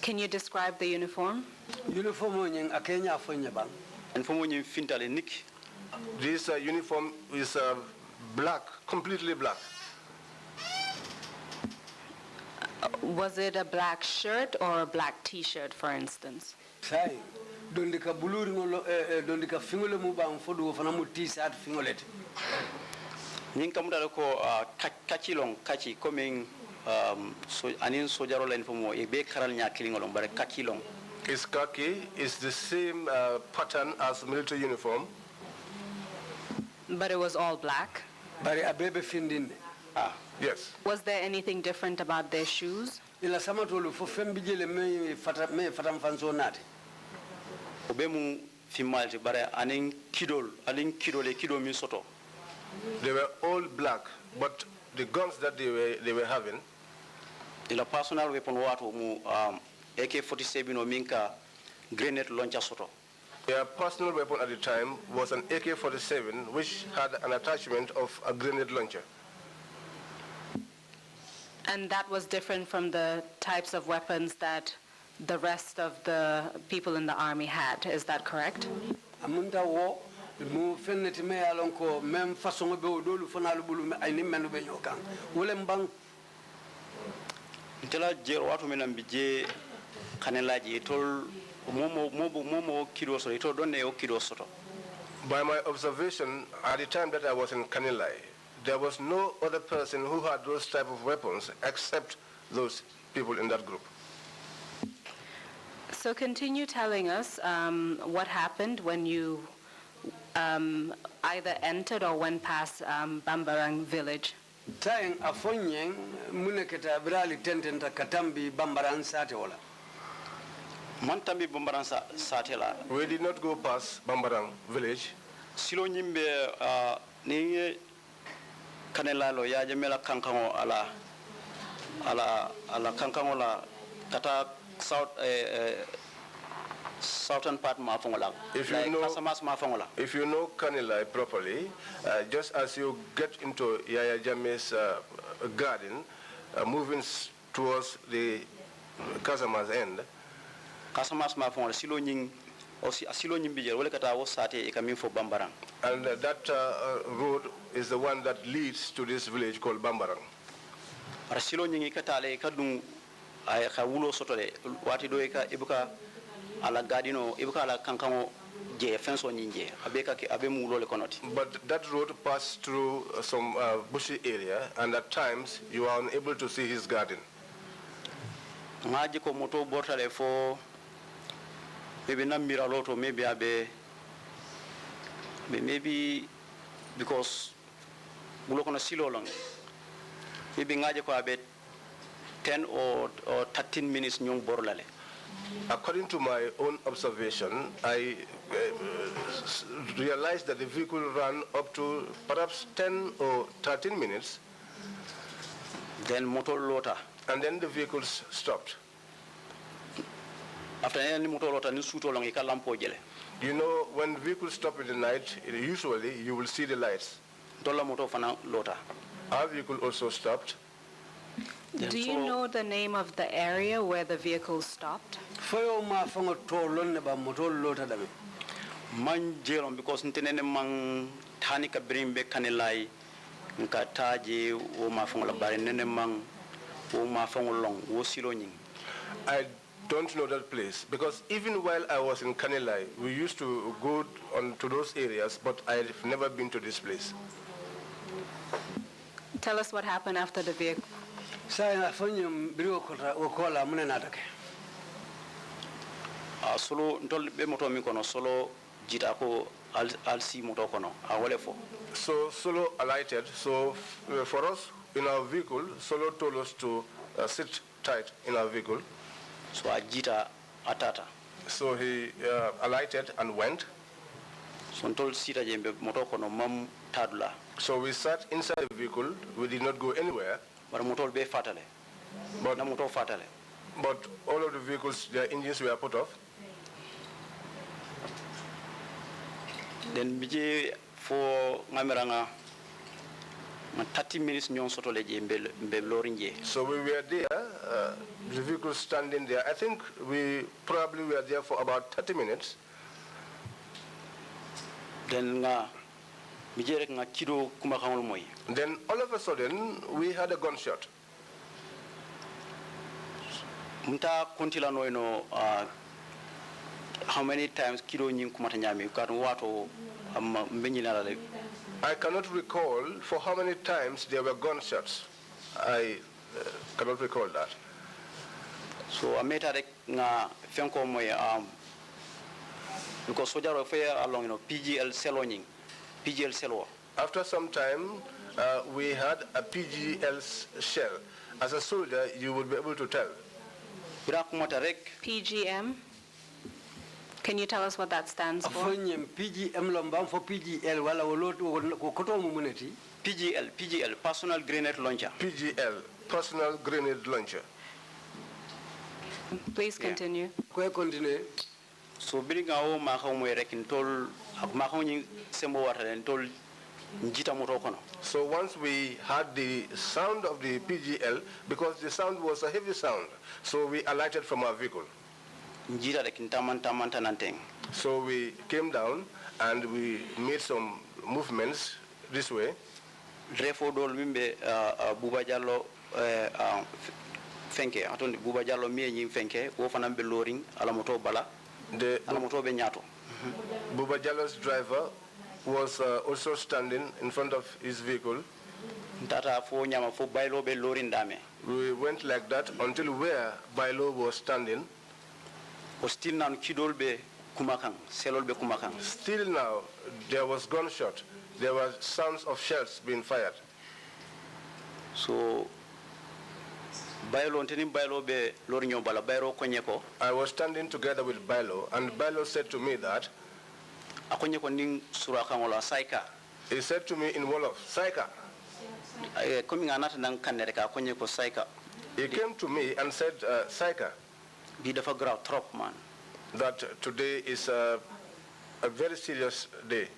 Can you describe the uniform? Uniform nying akenya fonye bang. Uniform ni fintale nik. This uniform is black, completely black. Was it a black shirt or a black T-shirt, for instance? Sai dondika buluri ngolo dondika fingole mu bang fodu fana mu t-shirt fingolet. Nin kamuda ko kachi coming so anin sojaro la uniform e be karal nya kilingolong bare kachilong. His khaki is the same pattern as military uniform. But it was all black? Bari abebe findinde. Yes. Was there anything different about their shoes? Ila sama tolu fo fembijele me fatam fanso nati. Obemu fimalti bare anin kido mi soto. They were all black, but the guns that they were having. Ila personal weapon watu mu AK-47 o minka grenade launcher soto. Their personal weapon at the time was an AK-47, which had an attachment of a grenade launcher. And that was different from the types of weapons that the rest of the people in the army had. Is that correct? Amunta wo mu fenneti me alon ko même façon be o dolu fana lu bulu ay ni menu be nyokan wole mbang Intela jero watu menam bije kanelaji tol momo kido soto to donne o kido soto. By my observation, at the time that I was in Kanilai, there was no other person who had those type of weapons except those people in that group. So continue telling us what happened when you either entered or went past Bambarang village. Tayeng afonyeng muneketa brali tententa katambi Bambarang sate wala. Mantambi Bambarang satela. We did not go past Bambarang village. Silo nyimbe ni kanela lo ya jamela kankango ala kankango la kata southern part mafongola. If you know Kanilai properly, just as you get into Yaya Jame's garden, moving towards the Kasama's end, Kasamas mafongola silo nying osi asilo nyimbi wale kata wo sate ikamin for Bambarang. And that road is the one that leads to this village called Bambarang. Silo nyingi katale kadung ay ka wulo sotole wati do ka ibuka ala gadino ibuka ala kankamo je fenso nyinje abeka ke abe mu lole konoti. But that road passed through some bushy area, and at times you are unable to see his garden. Ngaji ko moto bortale fo maybe na miraloto maybe because bulokono silo long maybe ngaje ko abe 10 or 13 minutes nyong borlale. According to my own observation, I realized that the vehicle ran up to perhaps 10 or 13 minutes. Then motor lota. And then the vehicles stopped. After any motor lota ni suto long ikalampo jele. You know, when vehicles stop in the night, usually you will see the lights. Dola motor fana lota. Our vehicle also stopped. Do you know the name of the area where the vehicle stopped? Foyo ma fango tolon ne ba motor lota dame. Man jelon because ntenene man tani ka brimbe kanelai nka taje o ma fango la bare nene man o ma fango long wo silo nying. I don't know that place because even while I was in Kanilai, we used to go on to those areas, but I've never been to this place. Tell us what happened after the vehicle. Saya fanyum brio kola mune natake. Solo ntol be moto mi kono solo jita ko alsi moto kono awole fo. So Solo alighted. So for us in our vehicle, Solo told us to sit tight in our vehicle. So ajita atata. So he alighted and went. So ntol sita jembe moto kono mam tadula. So we sat inside the vehicle. We did not go anywhere. But motor be fatale. But na motor fatale. But all of the vehicles, their engines were put off. Then bije for ngameranga 30 minutes nyon soto leje mbe lorinje. So we were there, the vehicle standing there. I think we probably were there for about 30 minutes. Then mijere nga kido kuma kangol moy. Then all of a sudden we had a gunshot. Mta kontila no ino how many times kido nyin kuma tanyami kan wato mbenyina la. I cannot recall for how many times there were gunshots. I cannot recall that. So ameta rek nga fenko moy because soldier of fire along PGL seloning, PGL selo. After some time, we had a PGL shell. As a soldier, you would be able to tell. PGM? Can you tell us what that stands for? PGM lombam for PGL wala koto mumuneti. PGL, personal grenade launcher. PGL, personal grenade launcher. Please continue. Continue. So bring our makaw mo rekin tol makaw ni sembo wata tol njita moto kono. So once we had the sound of the PGL, because the sound was a heavy sound, so we alighted from our vehicle. Njita rekin tamanta nanteng. So we came down and we made some movements this way. Refo dol mimbe Buba Jallo fenke atondi Buba Jallo mi nyi fenke wo fanam be loring ala moto bala. Buba Jallo's driver was also standing in front of his vehicle. We went like that until where Bailo was standing. Still now, there was gunshot. There were sounds of shells being fired. So I was standing together with Bailo, and Bailo said to me that he said to me in Wolof, Saika. He came to me and said, Saika, that today is a very serious day.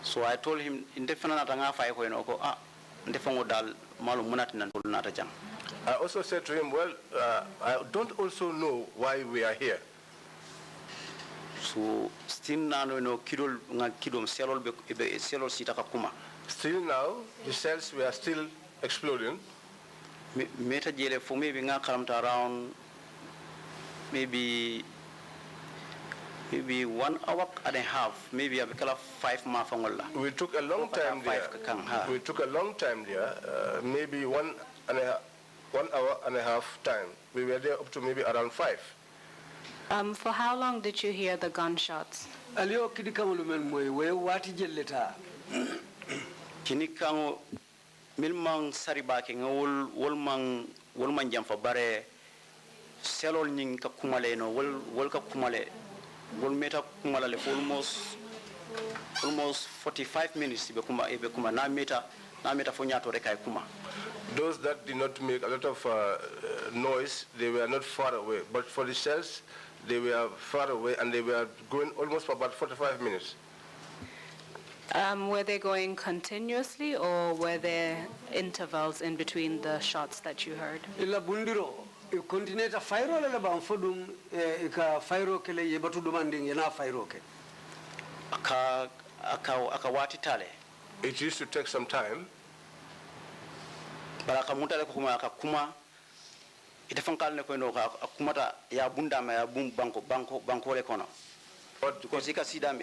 So I told him, I also said to him, well, I don't also know why we are here. So still now, Still now, the cells were still exploding. For maybe around maybe 1 hour and a half, maybe 5 months. We took a long time there. We took a long time there, maybe 1 hour and a half time. We were there up to maybe around 5. For how long did you hear the gunshots? Alio kidikamu menmoy we wati jelleta. Kinikang milmang saribake ngol wolman jam fa bare selol ning ka kumale no wol ka kumale wol meta kumala le almost 45 minutes be kuma na meta fo nyato rekay kuma. Those that did not make a lot of noise, they were not far away. But for the shells, they were far away and they were going almost for about 45 minutes. Were they going continuously or were there intervals in between the shots that you heard? Illa bundiro continue ta fayro le ba fodum ka fayro kele yebatu demanding yana fayro ke. Aka wati tale. It used to take some time. Baraka mutale kuma itafankal ne ko no akumata ya bunda ma ya bum banko le kono. But because he can see them,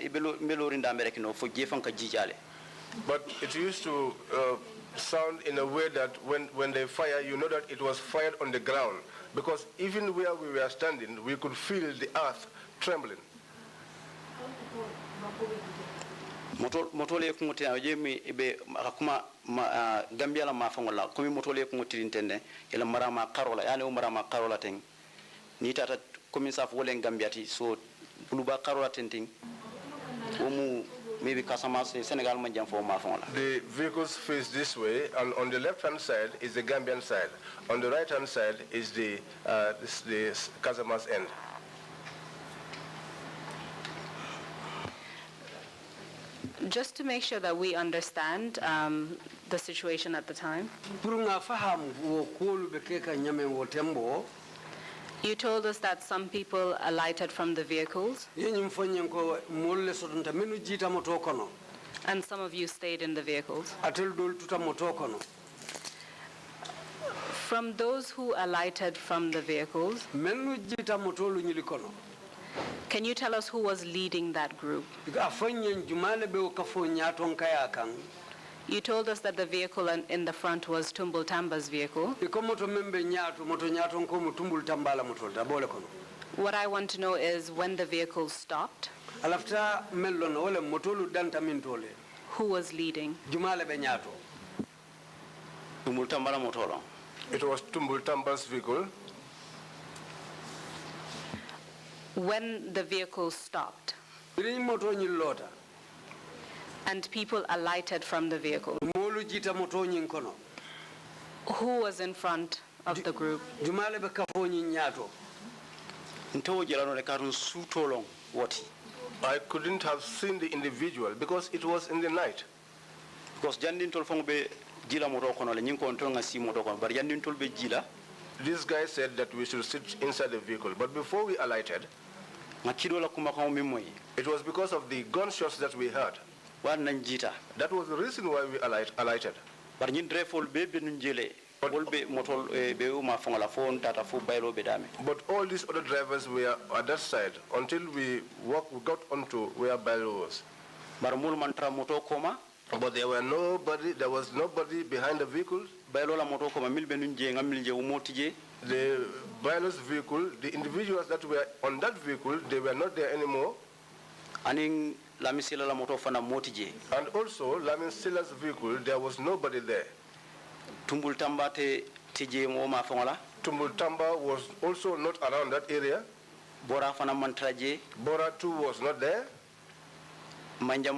but it used to sound in a way that when they fire, you know that it was fired on the ground. Because even where we were standing, we could feel the earth trembling. Motole kungotina jemi ibe akuma Gambia la mafangola kumi motole kungotiri ntende ila marama karola yani marama karola teng ni tata kumi saf wolen Gambiati so buluba karola tenting omu maybe Casamance Senegal manjam fo mafangola. The vehicles face this way, and on the left hand side is the Gambian side, on the right hand side is the Casamance end. Just to make sure that we understand, the situation at the time? You told us that some people alighted from the vehicles and some of you stayed in the vehicles. From those who alighted from the vehicles, can you tell us who was leading that group? You told us that the vehicle in the front was Tumbul Tamba's vehicle. What I want to know is when the vehicle stopped, who was leading? It was Tumbul Tamba's vehicle. When the vehicle stopped and people alighted from the vehicle, who was in front of the group? I couldn't have seen the individual because it was in the night. Because this guy said that we should sit inside the vehicle, but before we alighted, it was because of the gunshots that we heard. That was the reason why we alighted. But all these other drivers were at that side until we got onto where Bailo was. But there was nobody behind the vehicle. The Bailo's vehicle, the individuals that were on that vehicle, they were not there anymore. And also, Lamin Sila's vehicle, there was nobody there. Tumbul Tamba was also not around that area. Bora too was not there. Manjam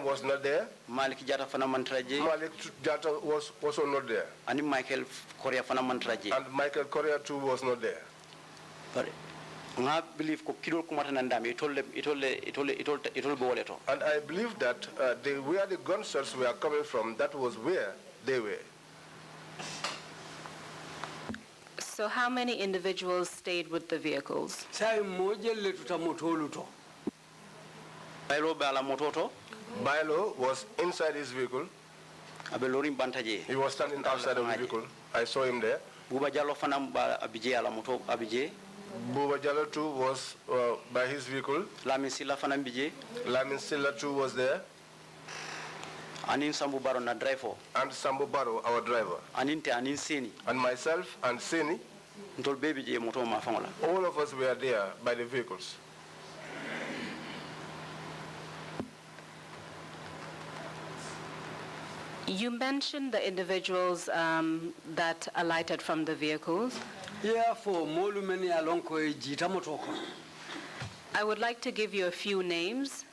was not there. Malik Jata was also not there. And Michael Korea too was not there. And I believe that where the gunshots were coming from, that was where they were. So how many individuals stayed with the vehicles? Bailo was inside his vehicle. He was standing outside of the vehicle. I saw him there. Buba Jallo too was by his vehicle. Lamin Silla too was there. And Sambu Baro, our driver. And myself and Seni. All of us were there by the vehicles. You mentioned the individuals that alighted from the vehicles. I would like to give you a few names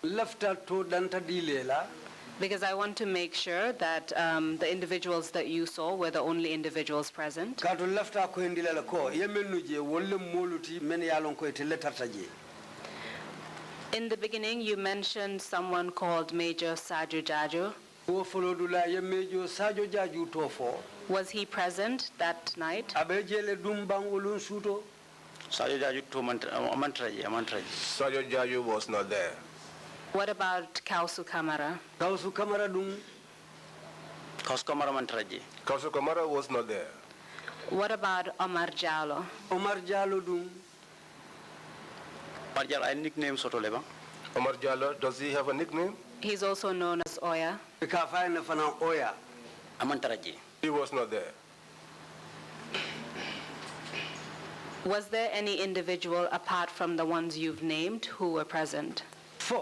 because I want to make sure that the individuals that you saw were the only individuals present. In the beginning, you mentioned someone called Major Sajo Jajo. Was he present that night? Sajo Jaju was not there. What about Kausu Kamara? Kausu Kamara was not there. What about Omar Jallo? Omar Jallo Omar Jallo, does he have a nickname? He's also known as Oya. He was not there. Was there any individual apart from the ones you've named who were present? There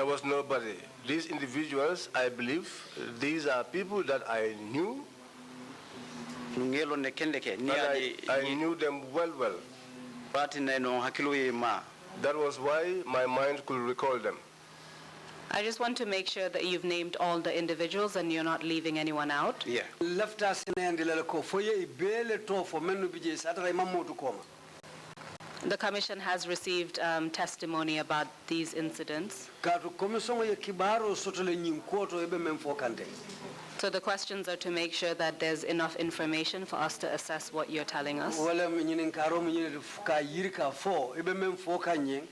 was nobody. These individuals, I believe, these are people that I knew. And I knew them well. That was why my mind could recall them. I just want to make sure that you've named all the individuals and you're not leaving anyone out. Yeah. Left us in the ko foye ibele to for menu bije satara mamotu koma. The Commission has received testimony about these incidents. Katu commission ye kibaro sotole nyinkoto ebe memfo kante. So the questions are to make sure that there's enough information for us to assess what you're telling us. Wala nyinin karo nyinin ka yirika fo ebe memfo kanye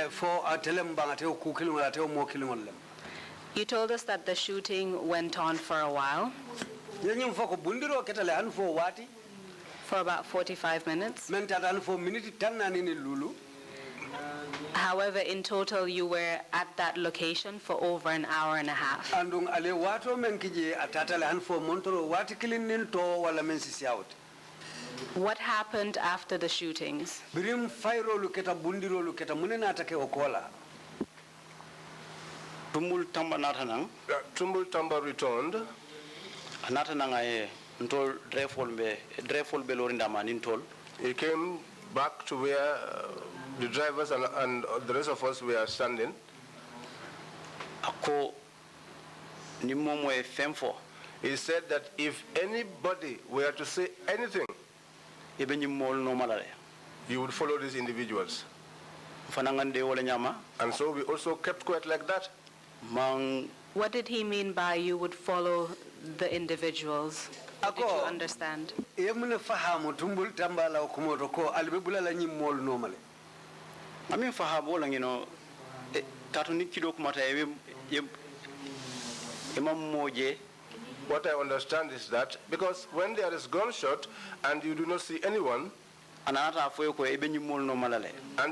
fo atelem bangate ku kilingol ate mo kilingol lem. You told us that the shooting went on for a while. Yenyim fo ko bundiro ketale an fo wati for about 45 minutes. Men tatan fo minute tan nani lulu. However, in total, you were at that location for over an hour and a half. Andung ale wato men kije atatale han fo montoro wati kilinin to wala men sisi out. What happened after the shootings? Birim fairo luketa bundiro luketa munena atake okola. Tumbul Tamba natanang. Tumbul Tamba returned. Natanang ay ntol drefol be lorinda manin tol. He came back to where the drivers and the rest of us were standing. Ako ni momo e femfo. He said that if anybody were to say anything, ebe ni mol no malale. You would follow these individuals. Fanangande wala nyama. And so we also kept quiet like that. What did he mean by you would follow the individuals? Did you understand? Yemune fahamu tumbul tamba la okumoto ko alibebula la nyimol normally. I mean fahabo lang katuni kido kumata moje. What I understand is that because when there is gunshot and you do not see anyone, and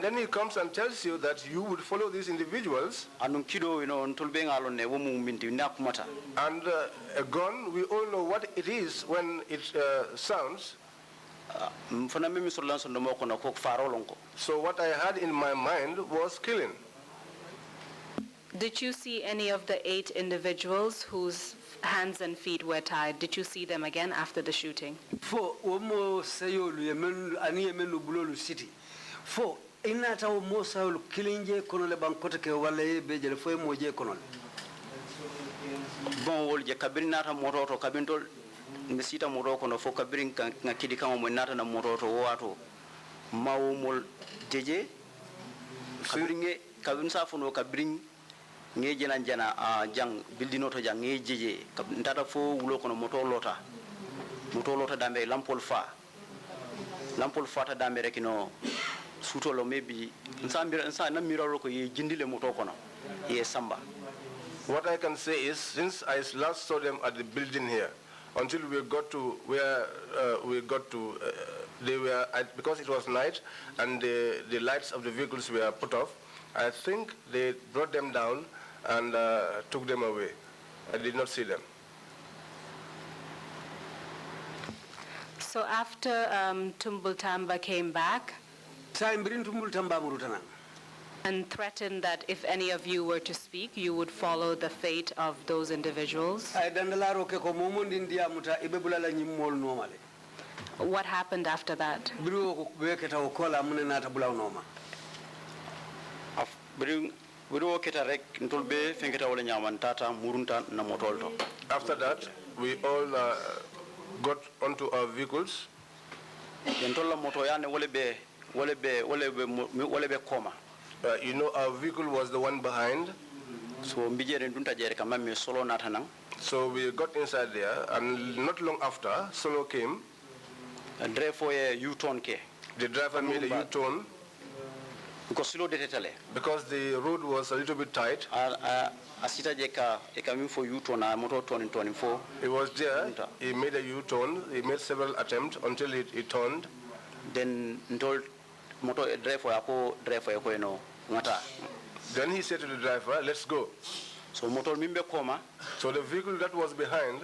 then he comes and tells you that you would follow these individuals. And a gun, we all know what it is when it sounds. So what I had in my mind was killing. Did you see any of the 8 individuals whose hands and feet were tied? Did you see them again after the shooting? For omo sayolu yemen ani yemenu bulolu city. For inata omo sayolu kilinje kono le bankote ke wala be jele fo moje kono. Bon wol je kabrin nata mototo kabintol misita moto kono fo kabrin kan kidi kan mo nata na mototo wato mawmol jeje kabrin sa fono kabrin nge jana jang bildino to jang nge jeje ndata fo wulo kono moto lota dambe lampol fa ta dambe rekino sutolo maybe nsa na miraro ko ye jindile moto kono ye samba. What I can say is, since I last saw them at the building here, until we got to where they were because it was night and the lights of the vehicles were put off, I think they brought them down and took them away. I did not see them. So after Tumbul Tamba came back and threatened that if any of you were to speak, you would follow the fate of those individuals, what happened after that? After that, we all got onto our vehicles. You know, our vehicle was the one behind. So we got inside there, and not long after, Solo came. The driver made a U-turn because the road was a little bit tight. He was there, he made a U-turn, he made several attempts until he turned. Then he said to the driver, let's go. So the vehicle that was behind,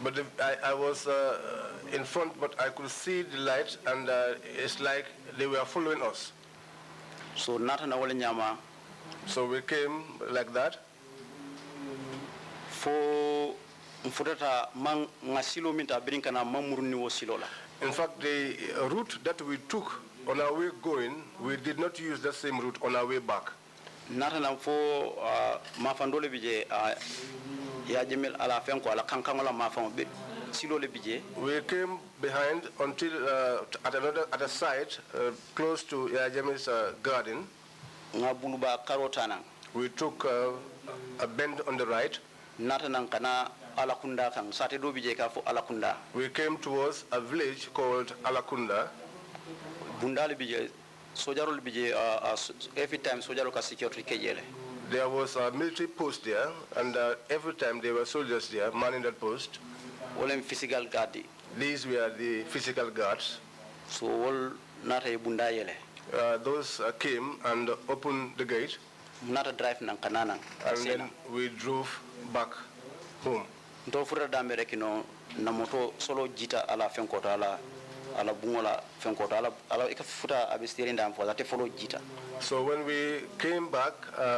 but I was in front, but I could see the light, and it's like they were following us. So we came like that. In fact, the route that we took on our way going, we did not use the same route on our way back. Natanam fo mafandole bije ya jemel ala fenko ala kankangola mafan be silole bije. We came behind until at a site close to Yajemel's garden. Ngabuluba karotana. We took a bend on the right. Natanam kana alakunda kan sate do bije ka fo alakunda. We came towards a village called Alakunda. Bundale bije sojarol bije every time sojaro ka security kejele. There was a military post there, and every time there were soldiers there manning that post. Olem physical guard. These were the physical guards. So all nata bunda yele. Those came and opened the gate. Nata drive nan kanana. And then we drove back home. Ndo fura dambe rekino na moto solo jita ala fenkota ala bungola fenkota ala ikafuta abisteri ndamfo that follow jita. So when we came back,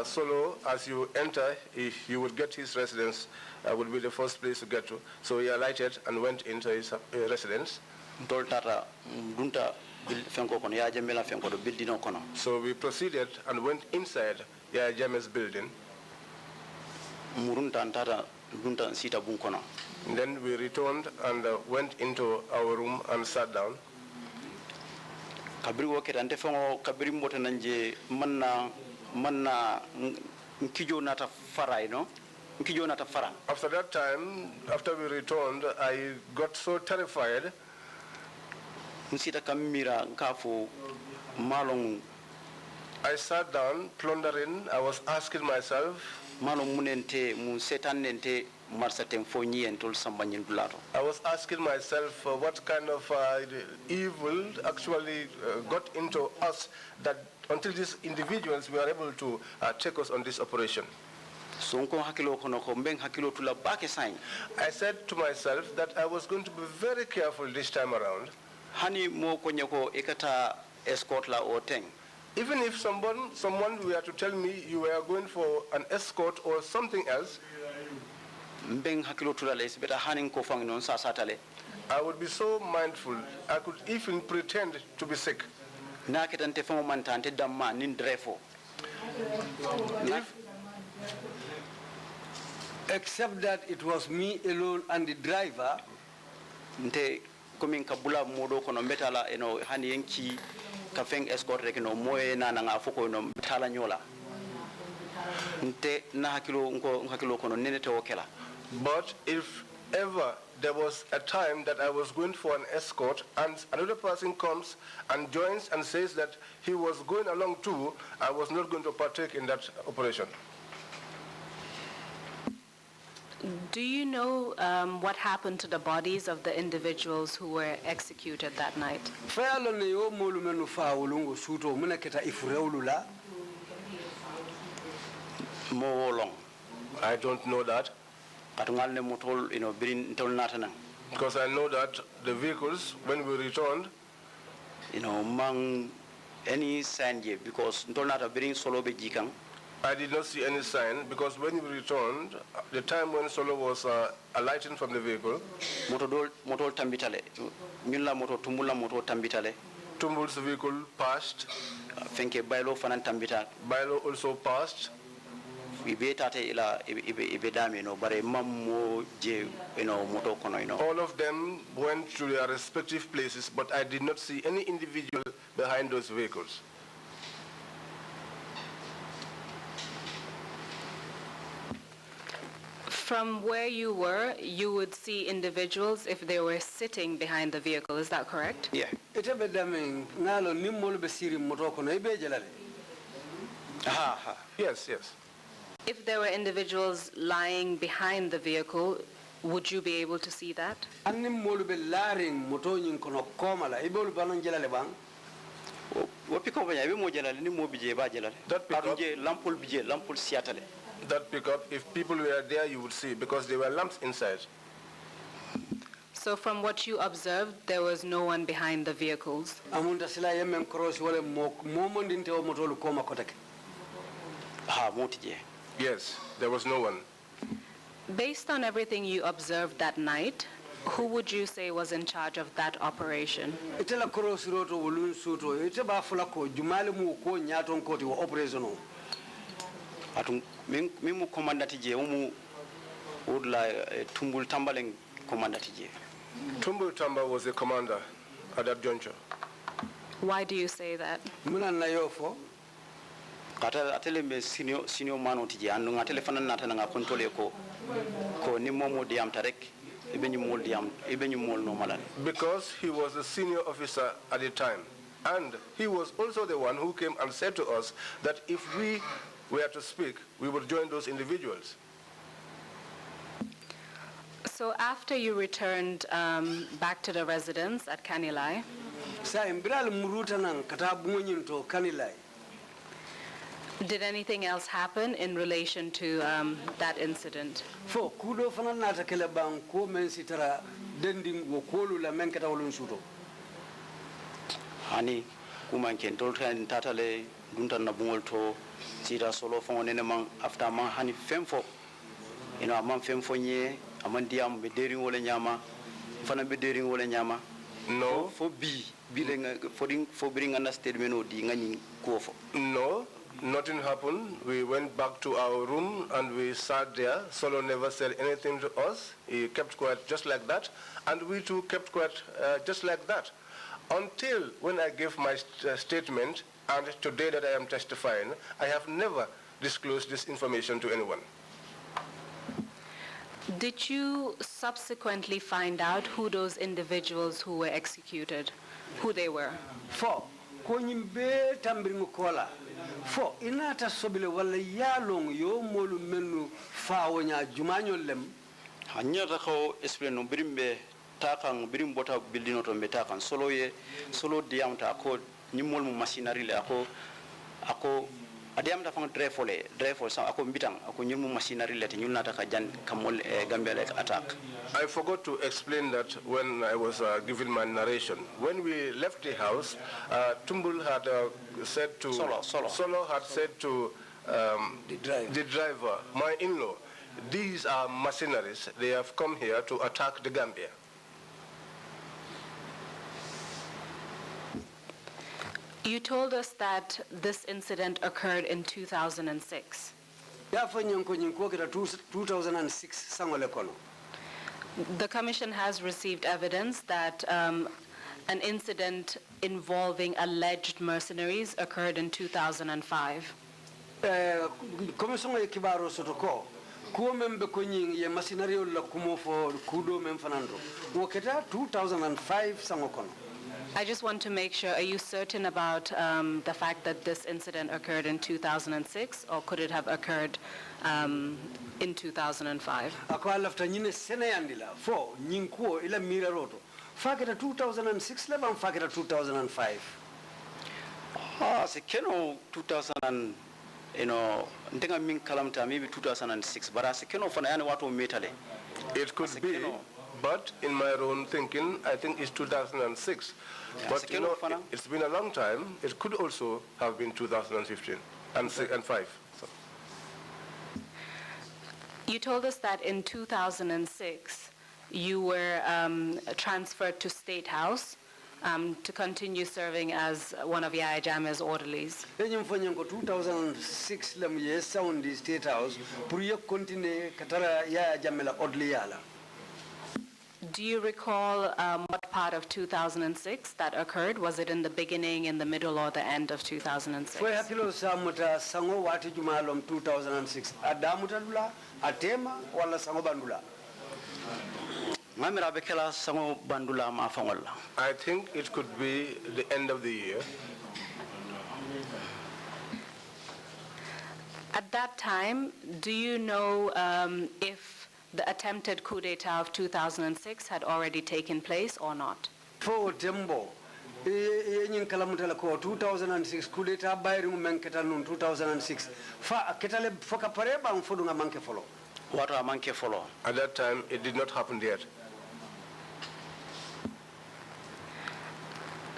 Solo, as you enter, if you would get his residence, would be the first place to get to. So he alighted and went into his residence. So we proceeded and went inside Yajame's building. And then we returned and went into our room and sat down. Kabiri woke ante fango kabiri mbote nanje manna nkijo nata fara nkijo nata fara. After that time, after we returned, I got so terrified. Nsita kamira nkafu malong. I sat down, plundering. I was asking myself, malong munente mun setan nente marsatem fonyi entol sambanyin bulato. I was asking myself what kind of evil actually got into us that until these individuals were able to take us on this operation. I said to myself that I was going to be very careful this time around. Even if someone were to tell me you were going for an escort or something else, I would be so mindful, I could even pretend to be sick. Except that it was me alone and the driver. But if ever there was a time that I was going for an escort and another person comes and joins and says that he was going along too, I was not going to partake in that operation. Do you know what happened to the bodies of the individuals who were executed that night? I don't know that. Because I know that the vehicles, when we returned, mang any sign yet because I did not see any sign because when we returned, the time when Solo was alighting from the vehicle, Tumbul's vehicle passed. Bailo also passed. All of them went to their respective places, but I did not see any individual behind those vehicles. From where you were, you would see individuals if they were sitting behind the vehicle. Is that correct? Yeah. Yes, yes. If there were individuals lying behind the vehicle, would you be able to see that? That pickup, if people were there, you would see, because there were lamps inside. So from what you observed, there was no one behind the vehicles? Yes, there was no one. Based on everything you observed that night, Who would you say was in charge of that operation? Itela cross road wolun suto ite ba fula ko jumale mu ko nyaton ko ti operation o atum mimu commandant je mu udla tumbul tambaleng commandant je. Tumbul Tamba was the commander at that juncture. Why do you say that? muna na yofo Kata atele me senior man otije anu ngatele fana nata nga control ko ni momo diam tarek ibenyu mol diam ibenyu mol no malane. Because he was a senior officer at the time. And he was also the one who came and said to us that if we were to speak, we would join those individuals. So after you returned back to the residence at Kanilai, did anything else happen in relation to that incident? Hani kumanken tolkan tatale dunta na bungolto sida solo fonene man after man hani femfo man femfo nye aman diam be dering wala nyama fana be dering wala nyama No. For bring an statement or di ngani kofo. No, nothing happened. We went back to our room and we sat there. Solo never said anything to us. He kept quiet just like that. And we too kept quiet just like that. Until when I gave my statement, and today that I am testifying, I have never disclosed this information to anyone. Did you subsequently find out who those individuals who were executed, who they were? Fo konyimbe tambiringu kola fo inata sobile wala yalong yo molu menu fawonya jumanyo lem Hanya ko explain no birimbe takan birim bota building to be takan solo diam ta ko nyimol mu machinery le ako adiam da fang drefol sa ako mbitang ako nyilmu machinery le te nyulna ta ka jan kamol Gambia like attack. I forgot to explain that when I was giving my narration. When we left the house, Tumbul had said to Solo had said to the driver, my in-law, these are mercenaries. They have come here to attack the Gambia. You told us that this incident occurred in 2006. 2006 sangole kono. The Commission has received evidence that an incident involving alleged mercenaries occurred in 2005. Commission e kibaro sotoko ko membe ko nyin ye machinery la kumo fo kudo mem fanando woketa 2005 sango kono. I just want to make sure, are you certain about the fact that this incident occurred in 2006, or could it have occurred in 2005? Ako alafta nyine sene yandila fo nyinkuo ila mira roto faketa 2006 leban faketa 2005. Se keno 2000 ndenga min kalamta maybe 2006 bara se keno fana yani watu metale. It could be, but in my own thinking, I think it's 2006. Yeah, but it's been a long time. It could also have been 2015 and 5. So. You told us that in 2006 you were transferred to State House to continue serving as one of Yaya Jammeh's orderlies. 2006 lam ye sound the State House pour ye continue katara Yaya Jammeh la orderly yala. Do you recall what part of 2006 that occurred? Was it in the beginning, in the middle, or the end of 2006? Foi hakilo samuta sango wati jumalom 2006. Adamuta dula, atema wala sango bandula. Ngamira bekela sango bandula ma fangola. I think it could be the end of the year. At that time, do you know if the attempted coup d'etat of 2006 had already taken place or not? For tembo, yin kalamutala ko 2006 coup d'etat bayri men ketanun 2006. Fa ketale foka pareba mfodunga manke follow. What are manke follow? At that time, it did not happen yet.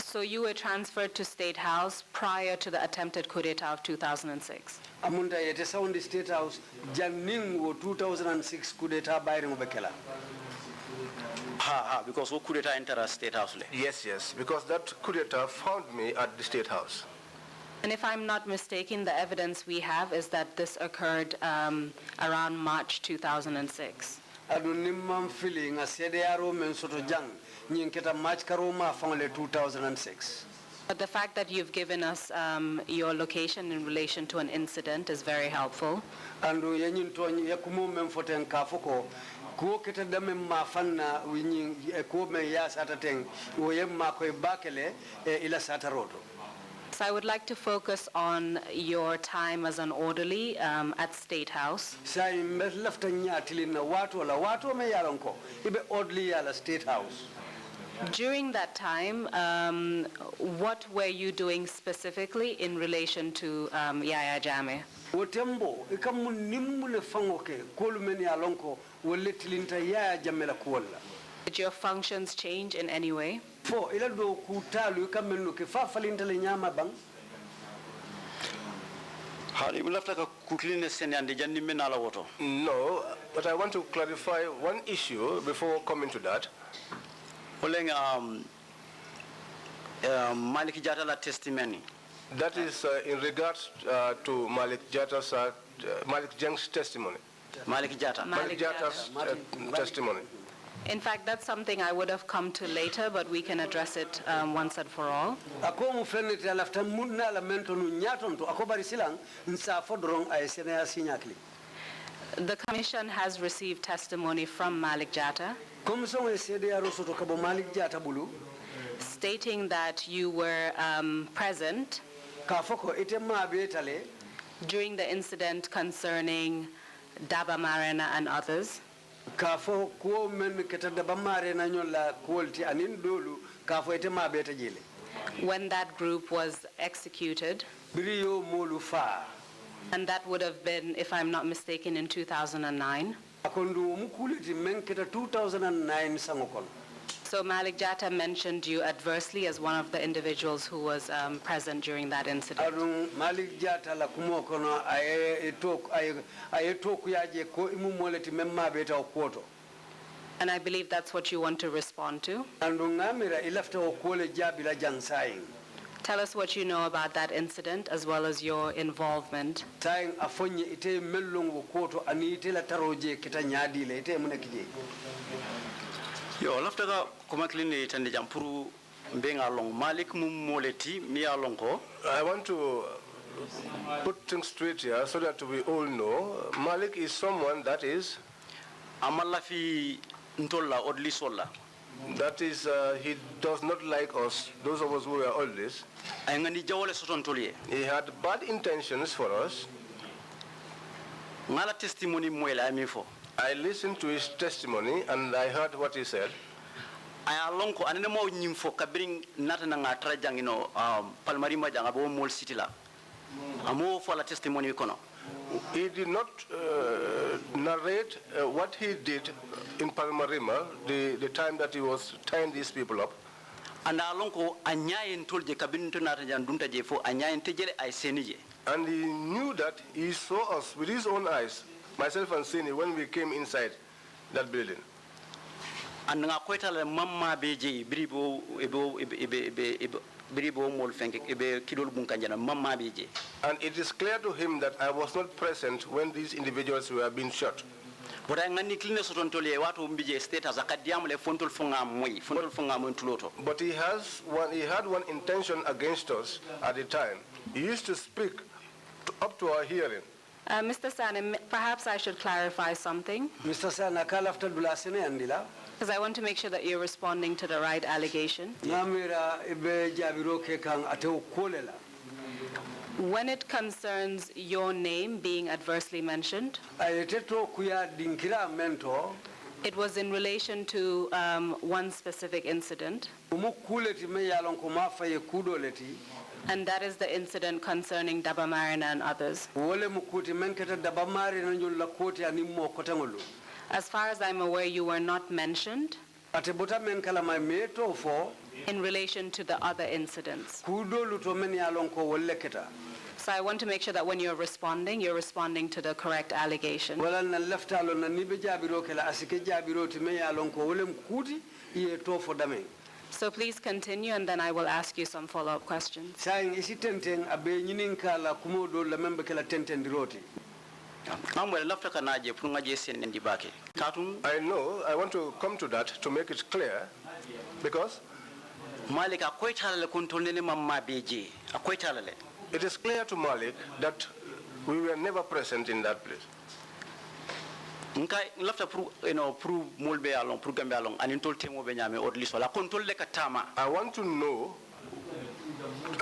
So you were transferred to State House prior to the attempted coup d'etat of 2006? Amunda yete sound the State House janning wo 2006 coup d'etat bayri mo bekela. Because who coup d'etat enter a state house? Yes, yes, because that coup d'etat found me at the State House. And if I'm not mistaken, the evidence we have is that this occurred around March 2006. Adu nimam feeling a CDRO men soto jang nyinketa March karoma fangale 2006. But the fact that you've given us your location in relation to an incident is very helpful. Andu yenyin to yakumo men foten kafoko ko keta dame ma fanna winyin ko men ya satateng wo yemma ko bakele ila sataroto. So I would like to focus on your time as an orderly at State House. Sai lafta nyatilina watu la watu me yaronko ibe orderly ala State House. During that time, what were you doing specifically in relation to Yaya Jammeh? Wotembo ikamu nimule fangoke kolu men yalonko wolle tilinta Yaya Jammeh la kuwalla. Did your functions change in any way? Fo ila do kutalu ikamenu ke fa falinta le nyama bang. No, but I want to clarify one issue before coming to that. Malik Jatala testimony. That is in regards to Malik Jata's Malik Jang's testimony. Malik Jata. Malik Jata's testimony. In fact, that's something I would have come to later, but we can address it once and for all. Akomu fenete alafta munna la mento nu nyatonto akobari silang nsa fodrong ay senaya sinyakli. The Commission has received testimony from Malik Jata Commission SDR soto kabo Malik Jata bulu stating that you were present kafoko ite mabetale during the incident concerning Daba Marena and others. Kafo ko men keta Daba Marena nyola quality anin dolu kafo ite mabeta jile. When that group was executed, Brio molu fa. and that would have been, if I'm not mistaken, in 2009. Akondu mukuliti men keta 2009 sangokon. So Malik Jata mentioned you adversely as one of the individuals who was present during that incident. Adun Malik Jata la kumo kono aye talk yaje ko imu moleti memma beta okwoto. And I believe that's what you want to respond to. Andu ngamira ilafta okwole jabila jansaing. Tell us what you know about that incident as well as your involvement. Saing afonye ite mellong okwoto ani ite la taroje kita nyadi le ite munekije. Yo lafta ka kuma klini tande jampuru mbenga long Malik mumoleti mi alonko. I want to put things straight here so that we all know Malik is someone that is Amala fi ntolla odli solla. that is he does not like us, those of us who are oldies. Ayngani jawole soton toliye. He had bad intentions for us. Ngala testimony mwela amifo. I listened to his testimony and I heard what he said. Aya lonko anene mo nyimfo kabring nata na ngatra jangino palmarima janga bo mol city la. Amo for la testimony kono. He did not narrate what he did in Palmarima, the time that he was tying these people up. And alonko anyaye ntolje kabinto nata jandunta je fo anyaye ntejele ay senije. And he knew that he saw us with his own eyes, myself and Sini, when we came inside that building. And nga kweta le mamma beje bribo bribo mol fenke ebe kidol bunkanjana mamma beje. And it is clear to him that I was not present when these individuals were being shot. But I ngani kline soton tole watu mbije state as akadiam le fontol funga moy fontol funga mo ntuloto. But he had one intention against us at the time. He used to speak up to our hearing. Mr. Sane, perhaps I should clarify something. Mr. Sana kalafta dulasene andila. Because I want to make sure that you're responding to the right allegation. Ngamira ibe jabiro ke kang ateu kolela. When it concerns your name being adversely mentioned, Ayeteto kuya dinkira mento. it was in relation to one specific incident, Umukuleti me yalon kumafa ye kudoleti. and that is the incident concerning Daba Marina and others. Wole mukuti menketa dabamari na nyola koti animo kotangolu. As far as I'm aware, you were not mentioned Atebota men kala mai meto fo in relation to the other incidents. kudolu to men yalon ko wolle keta. So I want to make sure that when you're responding to the correct allegation. Wala na leftalo na nibe jabiro kala asike jabiro ti me yalon ko wolem kuti ye to for dame. So please continue, and then I will ask you some follow-up questions. Saying isi tenten abe nyinin kala kumodo la membe kala tenten diroti. I know, I want to come to that to make it clear, because it is clear to Malik that we were never present in that place. I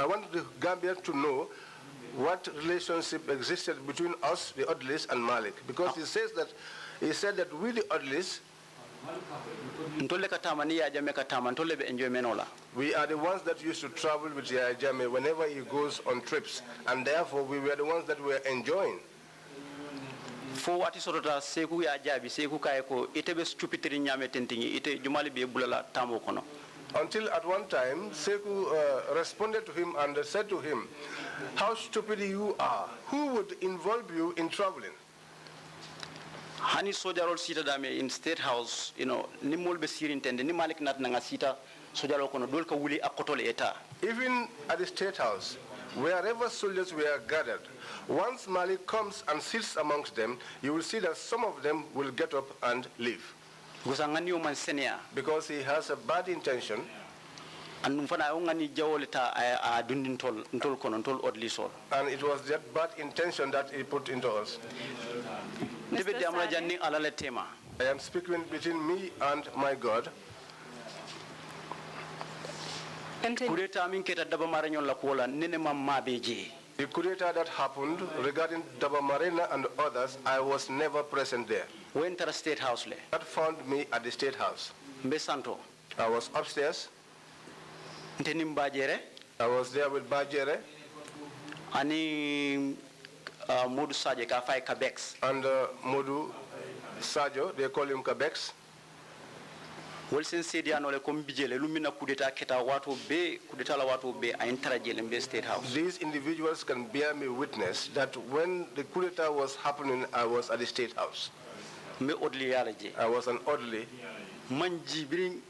want the Gambians to know what relationship existed between us, the Odlis, and Malik, because he said that we, the Odlis, we are the ones that used to travel with Yaya Jammeh whenever he goes on trips, and therefore we were the ones that were enjoying. Until at one time, Sekou responded to him and said to him, "How stupid you are! Who would involve you in traveling?" Hani sojarol sita dame in State House, ni molbe sirintende ni Malik nat nga sita sojarol kono dol ka wuli akotol eta. Even at the State House, wherever soldiers were gathered, once Malik comes and sits amongst them, you will see that some of them will get up and leave. Because he has a bad intention. And it was that bad intention that he put into us. I am speaking between me and my God. The coup d'etat that happened regarding Daba Marina and others, I was never present there. Went to the State House. That found me at the State House. I was upstairs. I was there with Bajere. Ani Modu Saje Kafai Kabex. And Modu Sajo, they call him Kabex. Wilson said, "I know the combijele lumina kudeta keta watu be kudeta la watu be a interjele in the State House." These individuals can bear me witness that when the coup d'etat was happening, I was at the State House. Me odli yalaje. I was an orderly. Manji bring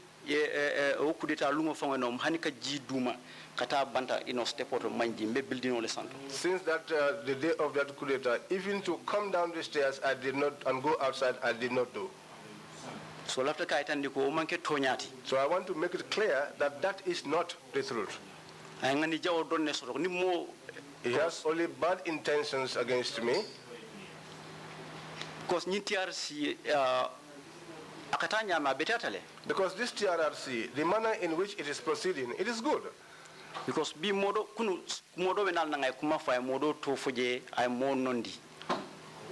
o coup d'etat lungo fangono hanika ji duma kata banta step out manji me building ole santo. Since that the day of that coup d'etat, even to come down the stairs, I did not, and go outside, I did not do. So I want to make it clear that that is not the truth. He has only bad intentions against me. Because this TRRC, the manner in which it is proceeding, it is good. Because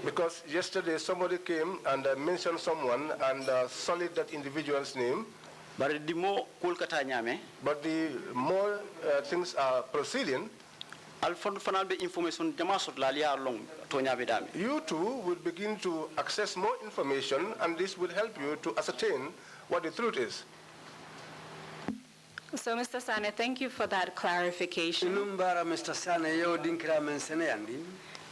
because yesterday somebody came and mentioned someone and solid that individual's name. But the more things are proceeding, you too will begin to access more information, and this will help you to ascertain what the truth is. So, Mr. Sane, thank you for that clarification.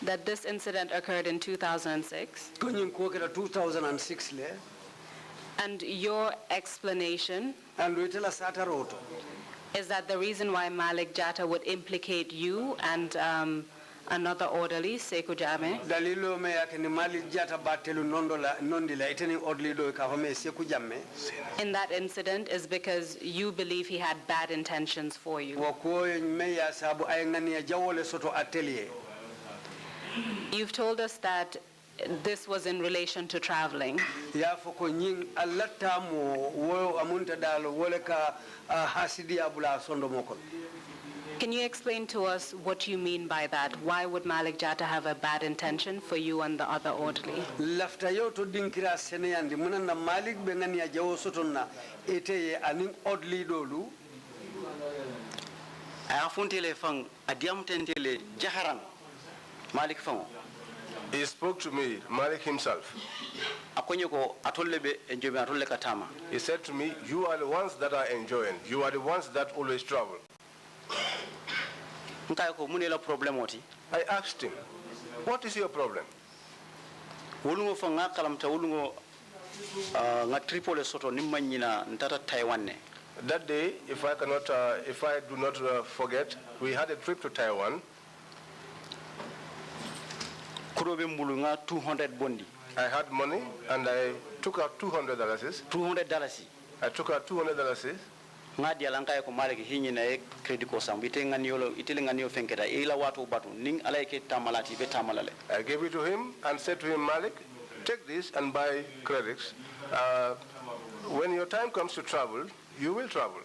That this incident occurred in 2006. And your explanation is that the reason why Malik Jatta would implicate you and another orderly, Sekou Jammeh, in that incident is because you believe he had bad intentions for you. You've told us that this was in relation to traveling. Can you explain to us what you mean by that? Why would Malik Jatta have a bad intention for you and the other orderly? He spoke to me, Malik himself. He said to me, "You are the ones that are enjoying. You are the ones that always travel." I asked him, "What is your problem?" nga Tripoli soto nimanyina ntata Taiwan ne. That day, if I do not forget, we had a trip to Taiwan. Kurobe mbulunga 200 bondi. I had money and I took out $200. $200. I took out $200. Ngadi alanka ko male ke hinyi na credit ko sambu itenga niolo itelenga niyo fenkeda ila watu batu ning alaike tamalati be tamalale. I gave it to him and said to him, Malik, take this and buy credits. When your time comes to travel, you will travel.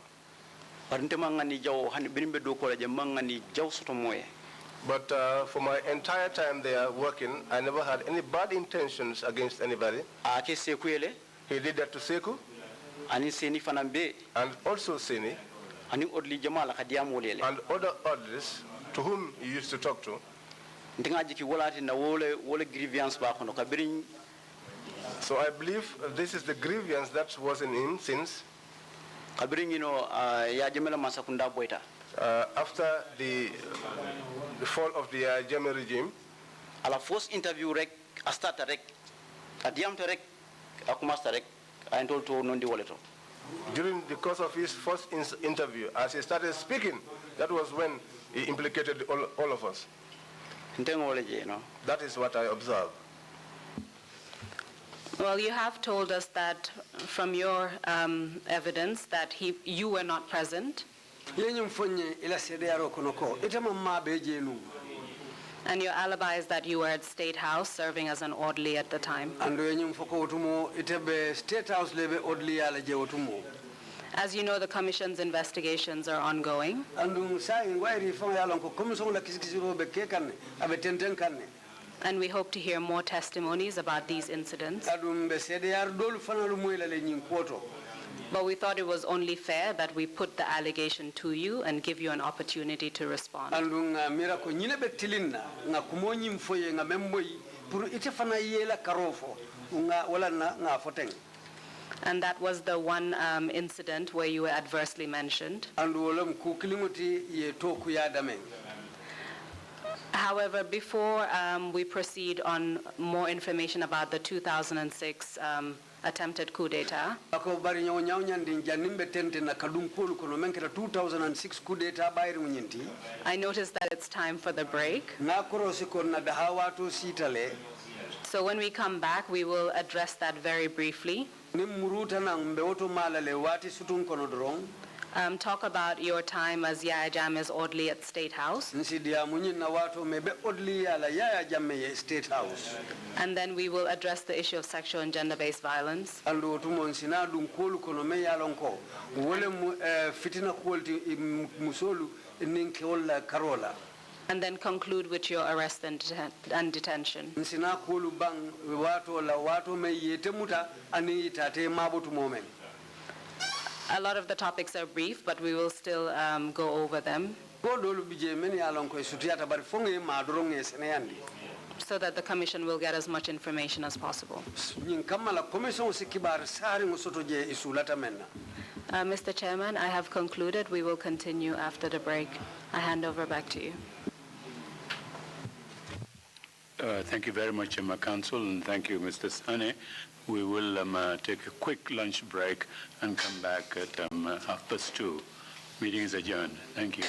But for my entire time there working, I never had any bad intentions against anybody. He did that to Seku. And also Seni. And other others to whom he used to talk to. So I believe this is the grievance that was in him since after the fall of the Jame regime. Ala first interview rek astata rek adiamto rek akumasta rek I told to nondi woleto. During the course of his first interview, as he started speaking, that was when he implicated all of us. That is what I observed. Well, you have told us that from your evidence that you were not present. And your alibi is that you were at State House serving as an orderly at the time. As you know, the Commission's investigations are ongoing. And we hope to hear more testimonies about these incidents. But we thought it was only fair that we put the allegation to you and give you an opportunity to respond. And that was the one incident where you were adversely mentioned. However, before we proceed on more information about the 2006 attempted coup d'etat, I noticed that it's time for the break. So when we come back, we will address that very briefly. Talk about your time as Yaya Jammeh's orderly at State House. And then we will address the issue of sexual and gender-based violence. And then conclude with your arrest and detention. A lot of the topics are brief, but we will still go over them so that the Commission will get as much information as possible. Mr. Chairman, I have concluded. We will continue after the break. I hand over back to you. Thank you very much, Council, and thank you, Mr. Sane. We will take a quick lunch break and come back at 2:30. Meeting is adjourned. Thank you.